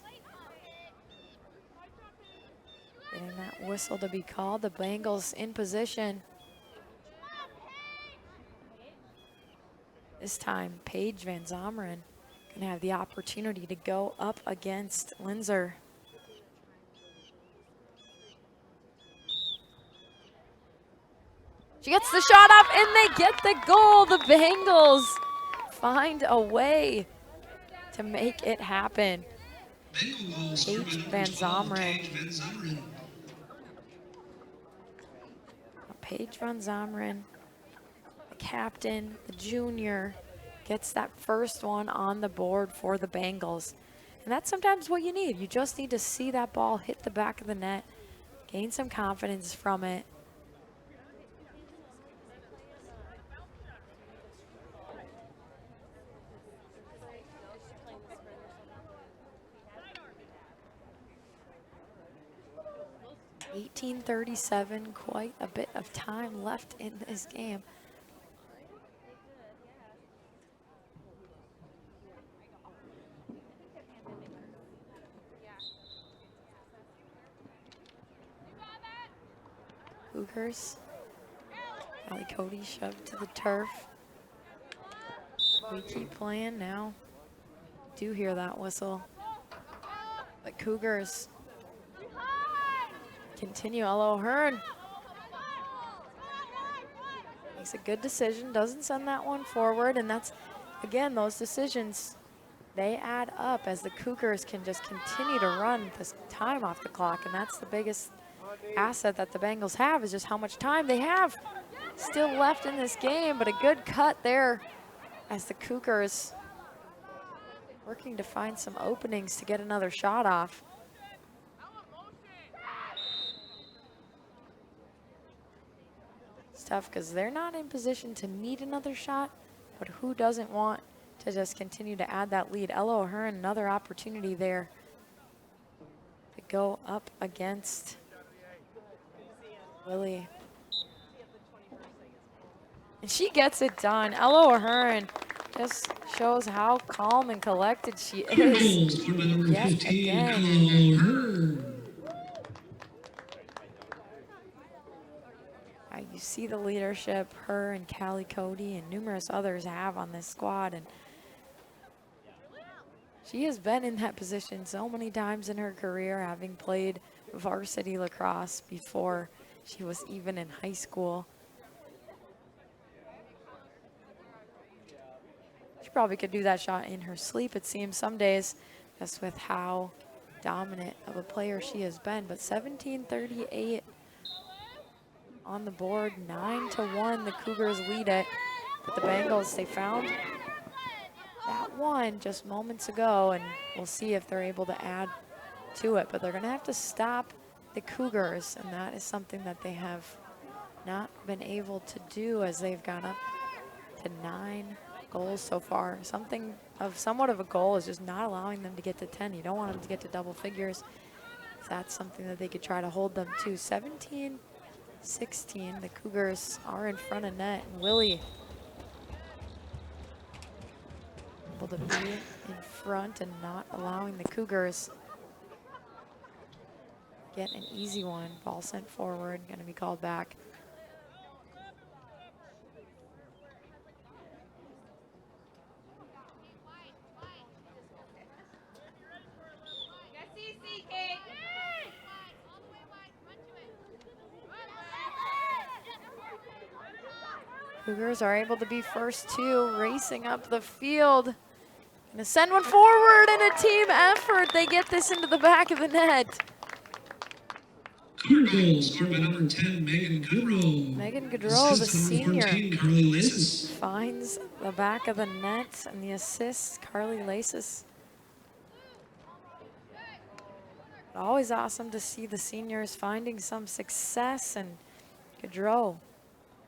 [SPEAKER 2] Getting that whistle to be called. The Bengals in position. This time, Paige Van Zomeren gonna have the opportunity to go up against Linzer. She gets the shot up and they get the goal. The Bengals find a way to make it happen. Paige Van Zomeren. Paige Van Zomeren, the captain, the junior, gets that first one on the board for the Bengals. And that's sometimes what you need. You just need to see that ball hit the back of the net, gain some confidence from it. .1837, quite a bit of time left in this game. Cougars. Allie Cody shoved to the turf. We keep playing now. Do hear that whistle. But Cougars continue. Ella O'Hearn makes a good decision, doesn't send that one forward, and that's, again, those decisions, they add up as the Cougars can just continue to run this time off the clock, and that's the biggest asset that the Bengals have, is just how much time they have still left in this game. But a good cut there as the Cougars working to find some openings to get another shot off. It's tough because they're not in position to need another shot, but who doesn't want to just continue to add that lead? Ella O'Hearn, another opportunity there to go up against Willie. And she gets it done. Ella O'Hearn just shows how calm and collected she is yet again. You see the leadership her and Callie Cody and numerous others have on this squad, and she has been in that position so many times in her career, having played varsity lacrosse before she was even in high school. She probably could do that shot in her sleep, it seems, some days, just with how dominant of a player she has been. But 17:38 on the board, 9-1, the Cougars lead it. But the Bengals, they found that one just moments ago, and we'll see if they're able to add to it. But they're gonna have to stop the Cougars, and that is something that they have not been able to do, as they've gone up to 9 goals so far. Somewhat of a goal is just not allowing them to get to 10. You don't want them to get to double figures. That's something that they could try to hold them to. 17-16, the Cougars are in front of net, and Willie able to be in front and not allowing the Cougars get an easy one. Ball sent forward, gonna be called back. Cougars are able to be first two, racing up the field. Gonna send one forward in a team effort. They get this into the back of the net.
[SPEAKER 1] Cougar goal scored by number 10, Megan Goodrow.
[SPEAKER 2] Megan Goodrow, the senior,
[SPEAKER 1] 14, Carly Laces.
[SPEAKER 2] finds the back of the net, and the assist, Carly Laces. Always awesome to see the seniors finding some success, and Goodrow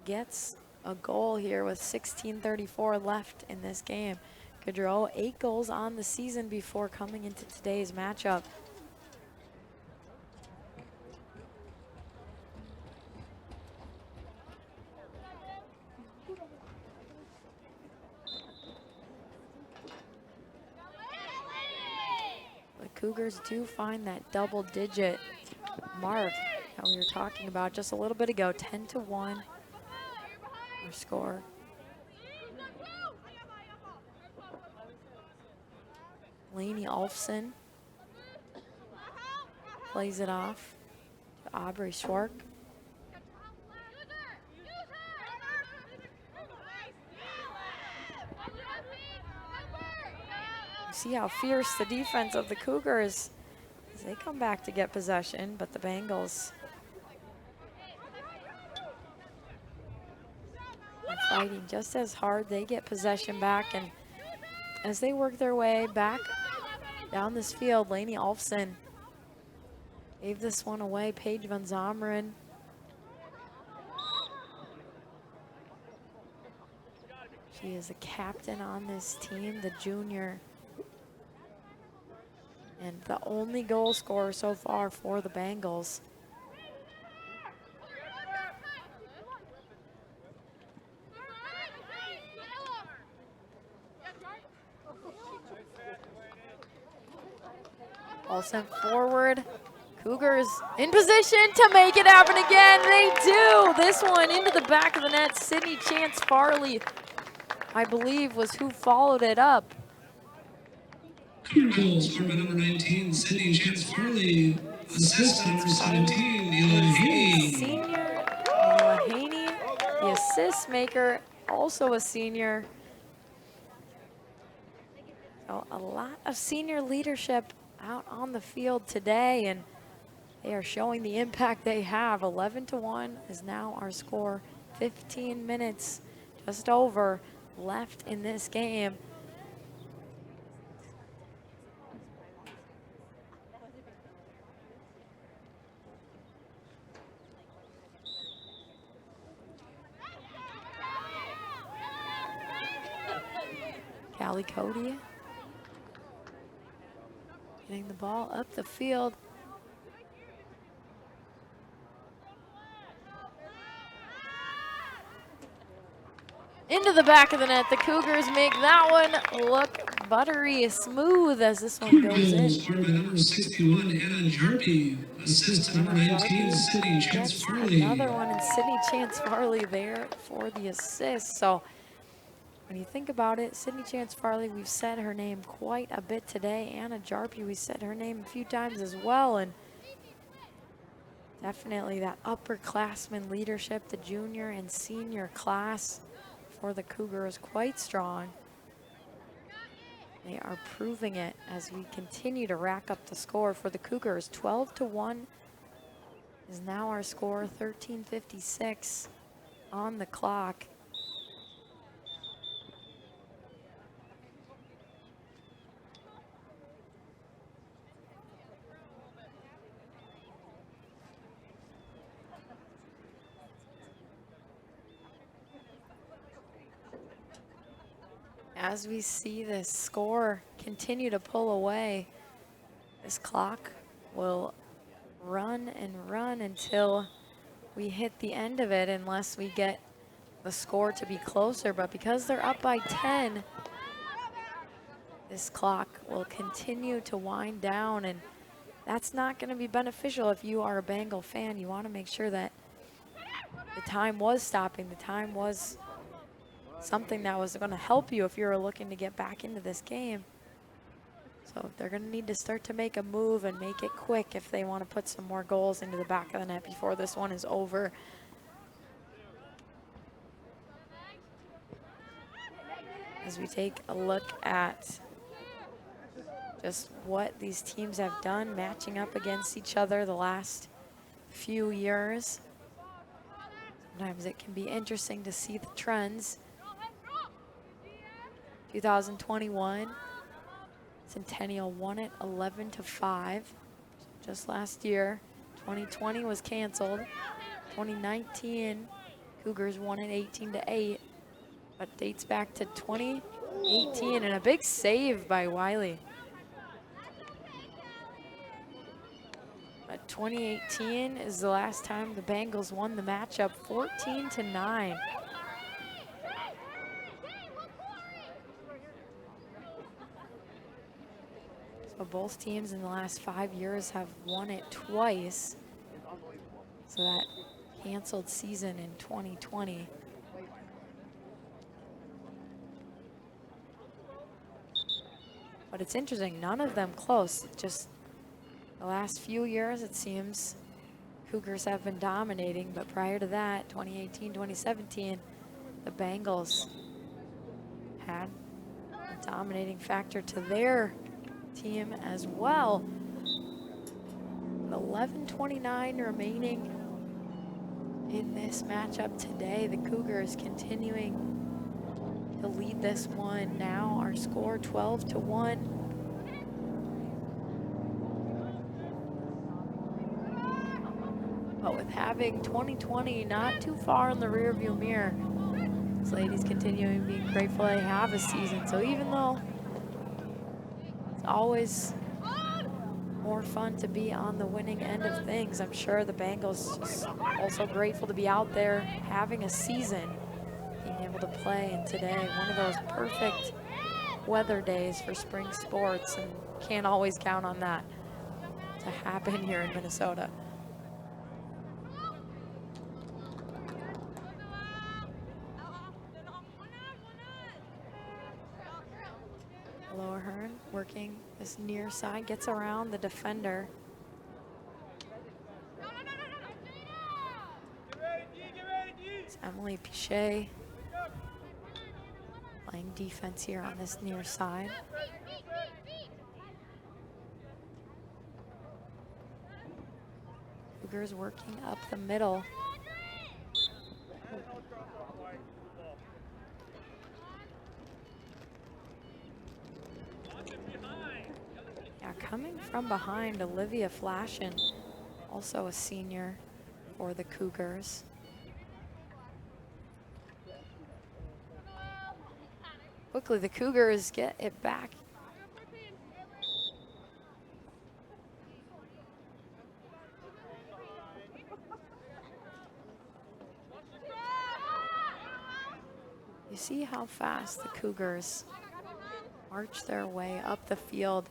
[SPEAKER 2] gets a goal here with 16:34 left in this game. Goodrow, 8 goals on the season before coming into today's matchup. The Cougars do find that double-digit mark that we were talking about just a little bit ago. 10-1 our score. Lainey Olfson plays it off to Aubrey Schwark. You see how fierce the defense of the Cougars as they come back to get possession, but the Bengals are fighting just as hard. They get possession back, and as they work their way back down this field, Lainey Olfson gave this one away. Paige Van Zomeren. She is a captain on this team, the junior. And the only goal scorer so far for the Bengals. Ball sent forward. Cougars in position to make it happen again. They do. This one into the back of the net. Sydney Chance Farley, I believe, was who followed it up.
[SPEAKER 1] Cougar goal scored by number 19, Sydney Chance Farley. Assist on number 17, Ela Haney.
[SPEAKER 2] Senior Ela Haney, the assist maker, also a senior. So a lot of senior leadership out on the field today, and they are showing the impact they have. 11-1 is now our score. 15 minutes just over left in this game. Callie Cody getting the ball up the field. Into the back of the net. The Cougars make that one look buttery smooth as this one goes in.
[SPEAKER 1] Scored by number 61, Anna Jarpy. Assist to number 19, Sydney Chance Farley.
[SPEAKER 2] Another one, and Sydney Chance Farley there for the assist. So when you think about it, Sydney Chance Farley, we've said her name quite a bit today. Anna Jarpy, we said her name a few times as well. And definitely that upperclassman leadership, the junior and senior class for the Cougars, quite strong. They are proving it as we continue to rack up the score for the Cougars. 12-1 is now our score. 13:56 on the clock. As we see this score continue to pull away, this clock will run and run until we hit the end of it, unless we get the score to be closer. But because they're up by 10, this clock will continue to wind down, and that's not going to be beneficial if you are a Bengal fan. You want to make sure that the time was stopping, the time was something that was going to help you if you were looking to get back into this game. So they're going to need to start to make a move and make it quick if they want to put some more goals into the back of the net before this one is over. As we take a look at just what these teams have done, matching up against each other the last few years, sometimes it can be interesting to see the trends. 2021, Centennial won it 11-5 just last year. 2020 was canceled. 2019, Cougars won it 18-8, but dates back to 2018, and a big save by Wiley. But 2018 is the last time the Bengals won the matchup, 14-9. So both teams in the last 5 years have won it twice. So that canceled season in 2020. But it's interesting, none of them close. Just the last few years, it seems, Cougars have been dominating, but prior to that, 2018, 2017, the Bengals had a dominating factor to their team as well. 11:29 remaining in this matchup today. The Cougars continuing to lead this one. Now our score 12-1. But with having 2020 not too far in the rearview mirror, these ladies continuing being grateful they have a season. So even though it's always more fun to be on the winning end of things, I'm sure the Bengals just also grateful to be out there having a season, being able to play. And today, one of those perfect weather days for spring sports, and can't always count on that to happen here in Minnesota. Lower Hearn working this near side, gets around the defender. It's Emily Pichet playing defense here on this near side. Cougars working up the middle. Yeah, coming from behind, Olivia Flashin, also a senior for the Cougars. Quickly, the Cougars get it back. You see how fast the Cougars march their way up the field.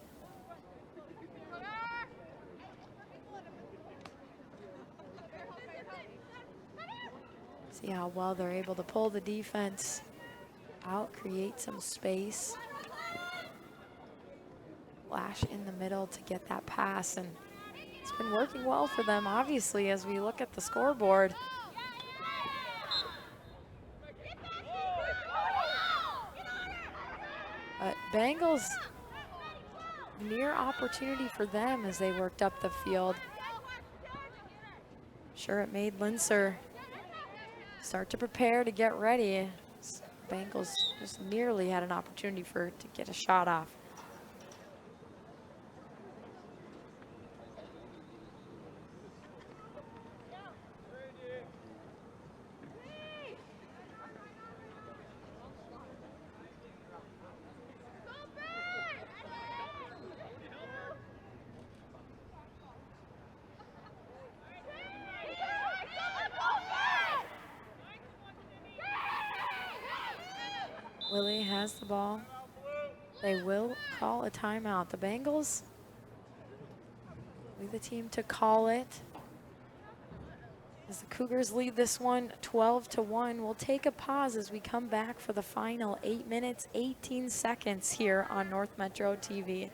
[SPEAKER 2] See how well they're able to pull the defense out, create some space. Flash in the middle to get that pass, and it's been working well for them, obviously, as we look at the scoreboard. But Bengals, near opportunity for them as they worked up the field. Sure, it made Linser start to prepare to get ready. Bengals just nearly had an opportunity to get a shot off. Lily has the ball. They will call a timeout. The Bengals will be the team to call it. As the Cougars lead this one 12-1, we'll take a pause as we come back for the final 8 minutes, 18 seconds here on North Metro TV.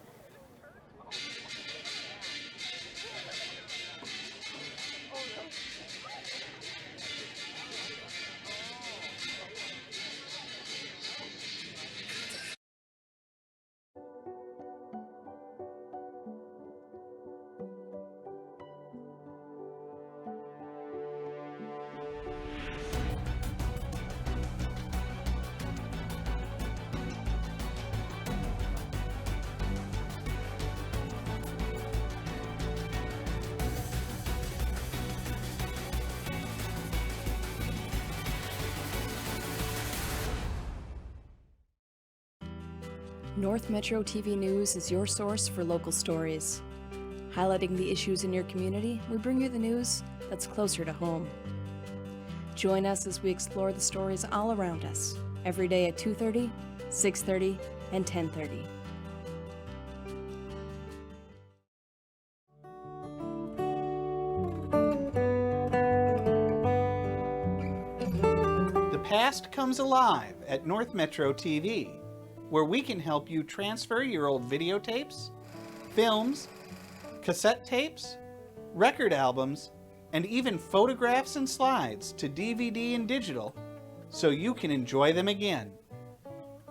[SPEAKER 18] North Metro TV News is your source for local stories. Highlighting the issues in your community, we bring you the news that's closer to home. Join us as we explore the stories all around us, every day at 2:30, 6:30, and 10:30.
[SPEAKER 3] past comes alive at North Metro TV, where we can help you transfer your old videotapes, films, cassette tapes, record albums, and even photographs and slides to DVD and digital so you can enjoy them again.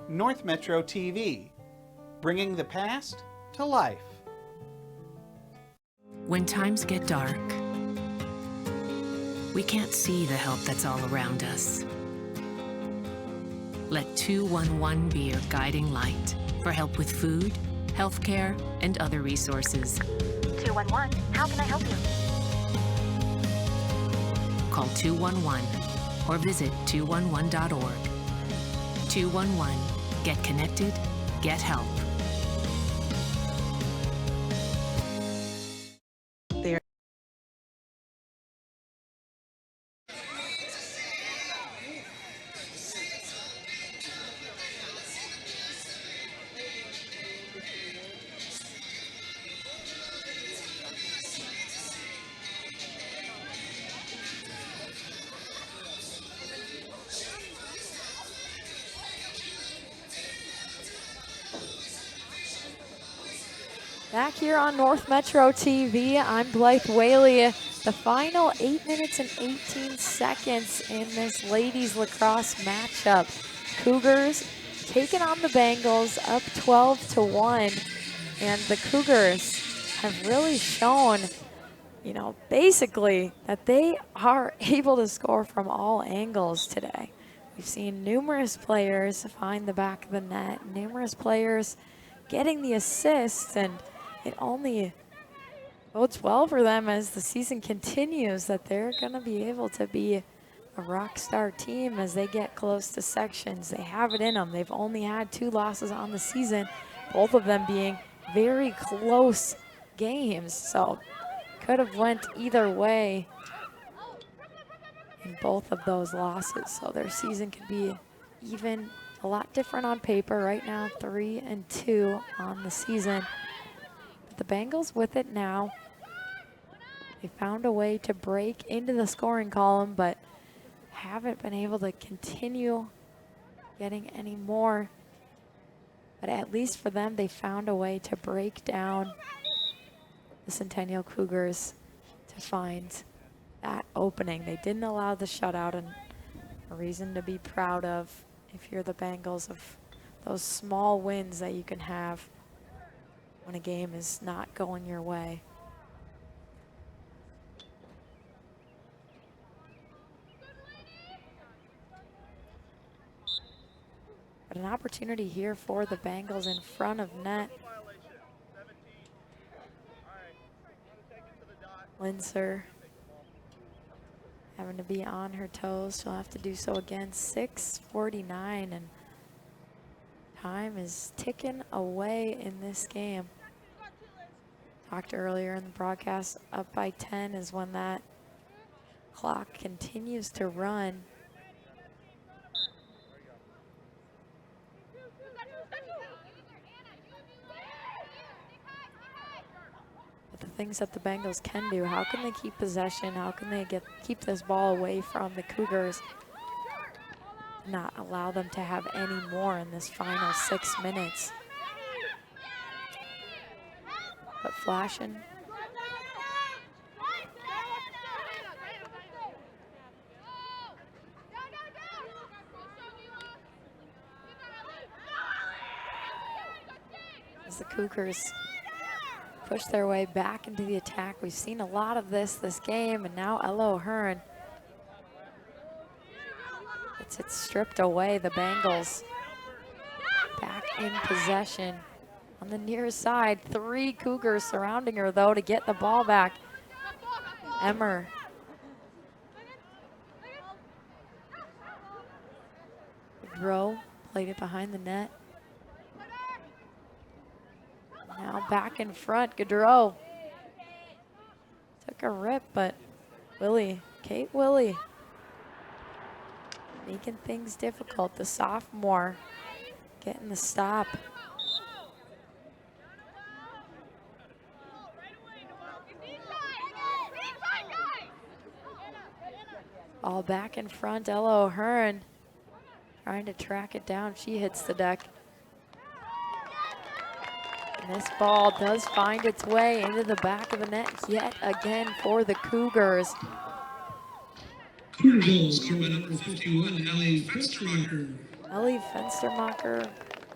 [SPEAKER 3] North Metro TV, bringing the past to life.
[SPEAKER 4] When times get dark, we can't see the help that's all around us. Let 211 be your guiding light for help with food, healthcare, and other resources.
[SPEAKER 5] 211, how can I help you?
[SPEAKER 4] Call 211 or visit 211.org. 211, get connected, get help.
[SPEAKER 2] Back here on North Metro TV, I'm Blythe Whaley. The final 8 minutes and 18 seconds in this ladies lacrosse matchup. Cougars taking on the Bengals up 12-1. And the Cougars have really shown, you know, basically that they are able to score from all angles today. We've seen numerous players find the back of the net, numerous players getting the assists, and it only bodes well for them as the season continues that they're going to be able to be a rock star team as they get close to sections. They have it in them. They've only had 2 losses on the season, both of them being very close games. So could have went either way in both of those losses. So their season could be even a lot different on paper. Right now, 3-2 on the season. The Bengals with it now. They found a way to break into the scoring column, but haven't been able to continue getting any more. But at least for them, they found a way to break down the Centennial Cougars to find that opening. They didn't allow the shutout, and a reason to be proud of if you're the Bengals, of those small wins that you can have when a game is not going your way. But an opportunity here for the Bengals in front of net. Linzer having to be on her toes. She'll have to do so again. 6:49, and time is ticking away in this game. Talked earlier in the broadcast, up by 10 is when that clock continues to run. But the things that the Bengals can do, how can they keep possession? How can they keep this ball away from the Cougars? Not allow them to have any more in this final 6 minutes. But flashing. As the Cougars push their way back into the attack. We've seen a lot of this game, and now Ella O'Hearn gets it stripped away. The Bengals back in possession on the near side. 3 Cougars surrounding her, though, to get the ball back. Emmer. Rowe played it behind the net. Now back in front, Gaudreau. Took a rip, but Kate Willie, making things difficult. The sophomore getting the stop. All back in front, Ella O'Hearn trying to track it down. She hits the deck. And this ball does find its way into the back of the net yet again for the Cougars.
[SPEAKER 1] Cougar goal scored by number 51, Ellie Fenstermacher.
[SPEAKER 2] Ellie Fenstermacher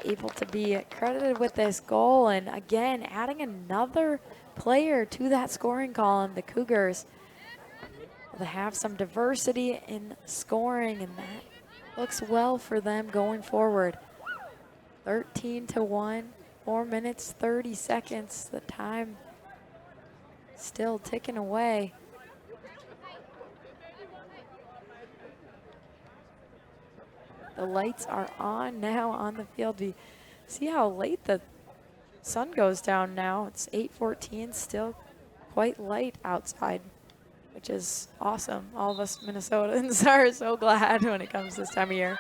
[SPEAKER 2] able to be credited with this goal, and again adding another player to that scoring column. The Cougars will have some diversity in scoring, and that looks well for them going forward. 13-1, 4 minutes 30 seconds. The time still ticking away. The lights are on now on the field. We see how late the sun goes down now. It's 8:14, still quite light outside, which is awesome. All of us Minnesotans are so glad when it comes this time of year.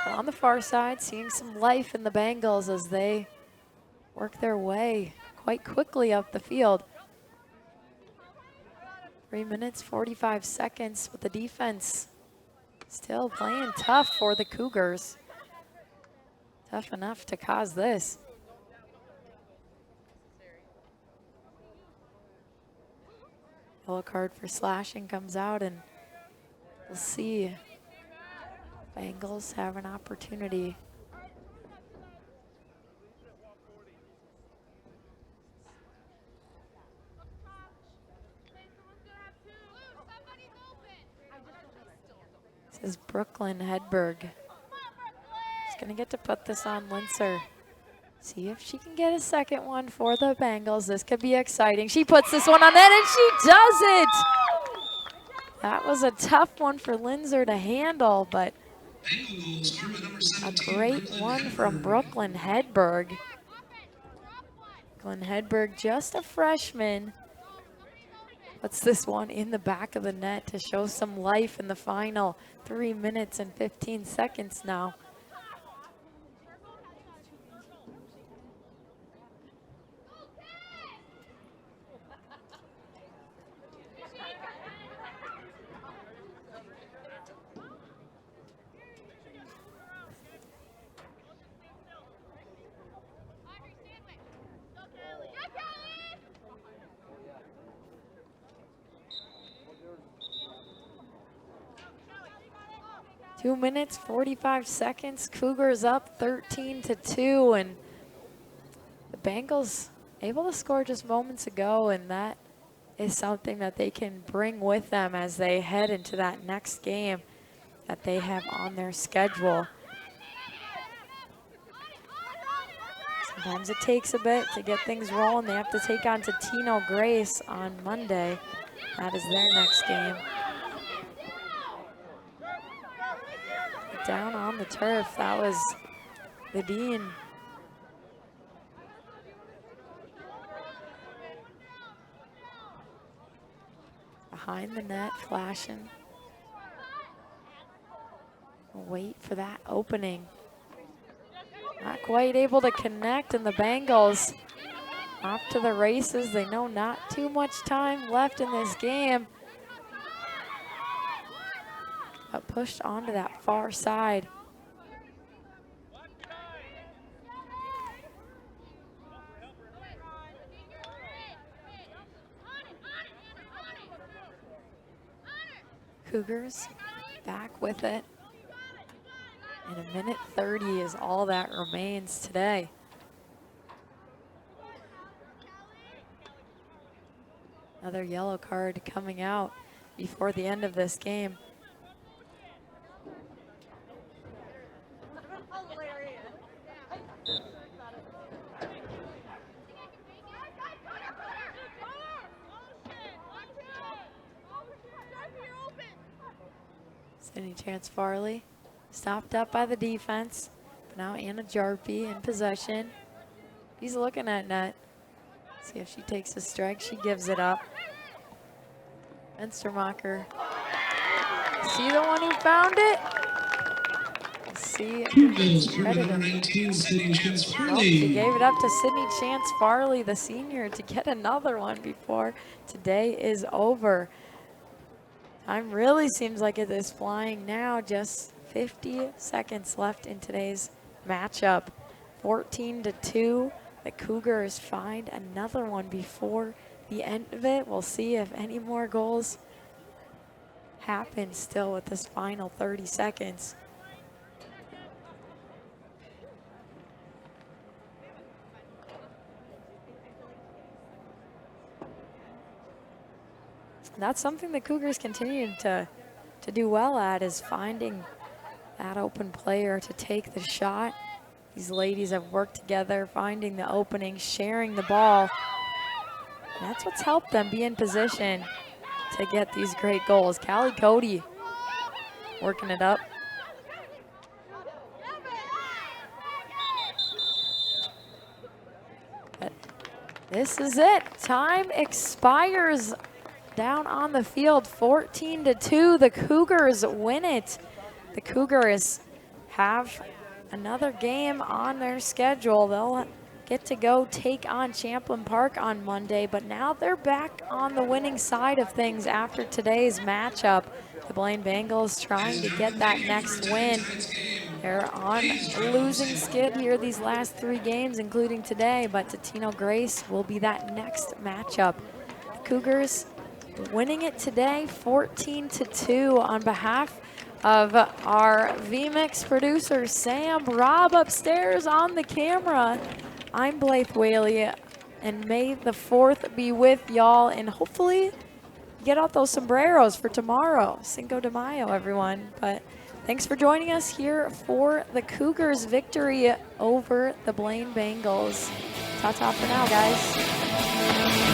[SPEAKER 2] But on the far side, seeing some life in the Bengals as they work their way quite quickly up the field. 3 minutes, 45 seconds with the defense still playing tough for the Cougars. Tough enough to cause this. Yellow card for slashing comes out, and we'll see. Bengals have an opportunity. This is Brooklyn Hedberg. She's gonna get to put this on Linser. See if she can get a second one for the Bengals. This could be exciting. She puts this one on net and she does it! That was a tough one for Linser to handle, but a great one from Brooklyn Hedberg. Brooklyn Hedberg, just a freshman, puts this one in the back of the net to show some life in the final 3 minutes and 15 seconds now. Two minutes, 45 seconds. Cougars up 13-2, and the Bengals able to score just moments ago, and that is something that they can bring with them as they head into that next game that they have on their schedule. Sometimes it takes a bit to get things rolling. They have to take on Tino Grace on Monday. That is their next game. Down on the turf, that was the Dean. Behind the net, flashing. Wait for that opening. Not quite able to connect, and the Bengals off to the races. They know not too much time left in this game. But pushed onto that far side. Cougars back with it. And a minute 30 is all that remains today. Another yellow card coming out before the end of this game. Any chance Farley stopped up by the defense. But now Anna Jarpie in possession. He's looking at net. See if she takes a strike. She gives it up. Fenstermacher. See the one who found it? Let's see.
[SPEAKER 1] Scorer number 19, Sydney Chance
[SPEAKER 2] Nope,
[SPEAKER 1] Farley.
[SPEAKER 2] she gave it up to Sydney Chance Farley, the senior, to get another one before today is over. Time really seems like it is flying now. Just 50 seconds left in today's matchup. 14-2. The Cougars find another one before the end of it. We'll see if any more goals happen still with this final 30 seconds. That's something the Cougars continue to do well at, is finding that open player to take the shot. These ladies have worked together, finding the opening, sharing the ball. And that's what's helped them be in position to get these great goals. Callie Cody working it up. But this is it. Time expires down on the field. 14-2. The Cougars win it. The Cougars have another game on their schedule. They'll get to go take on Champlin Park on Monday, but now they're back on the winning side of things after today's matchup. The Blaine Bengals trying to get that next win. They're on a losing skid here these last 3 games, including today, but Totino Grace will be that next matchup. The Cougars winning it today, 14-2. On behalf of our VMix producer, Sam, Rob upstairs on the camera, I'm Blythe Whaley, and may the 4th be with y'all, and hopefully get out those sombreros for tomorrow. Cinco de Mayo, everyone. But thanks for joining us here for the Cougars' victory over the Blaine Bengals. Ta-ta for now, guys.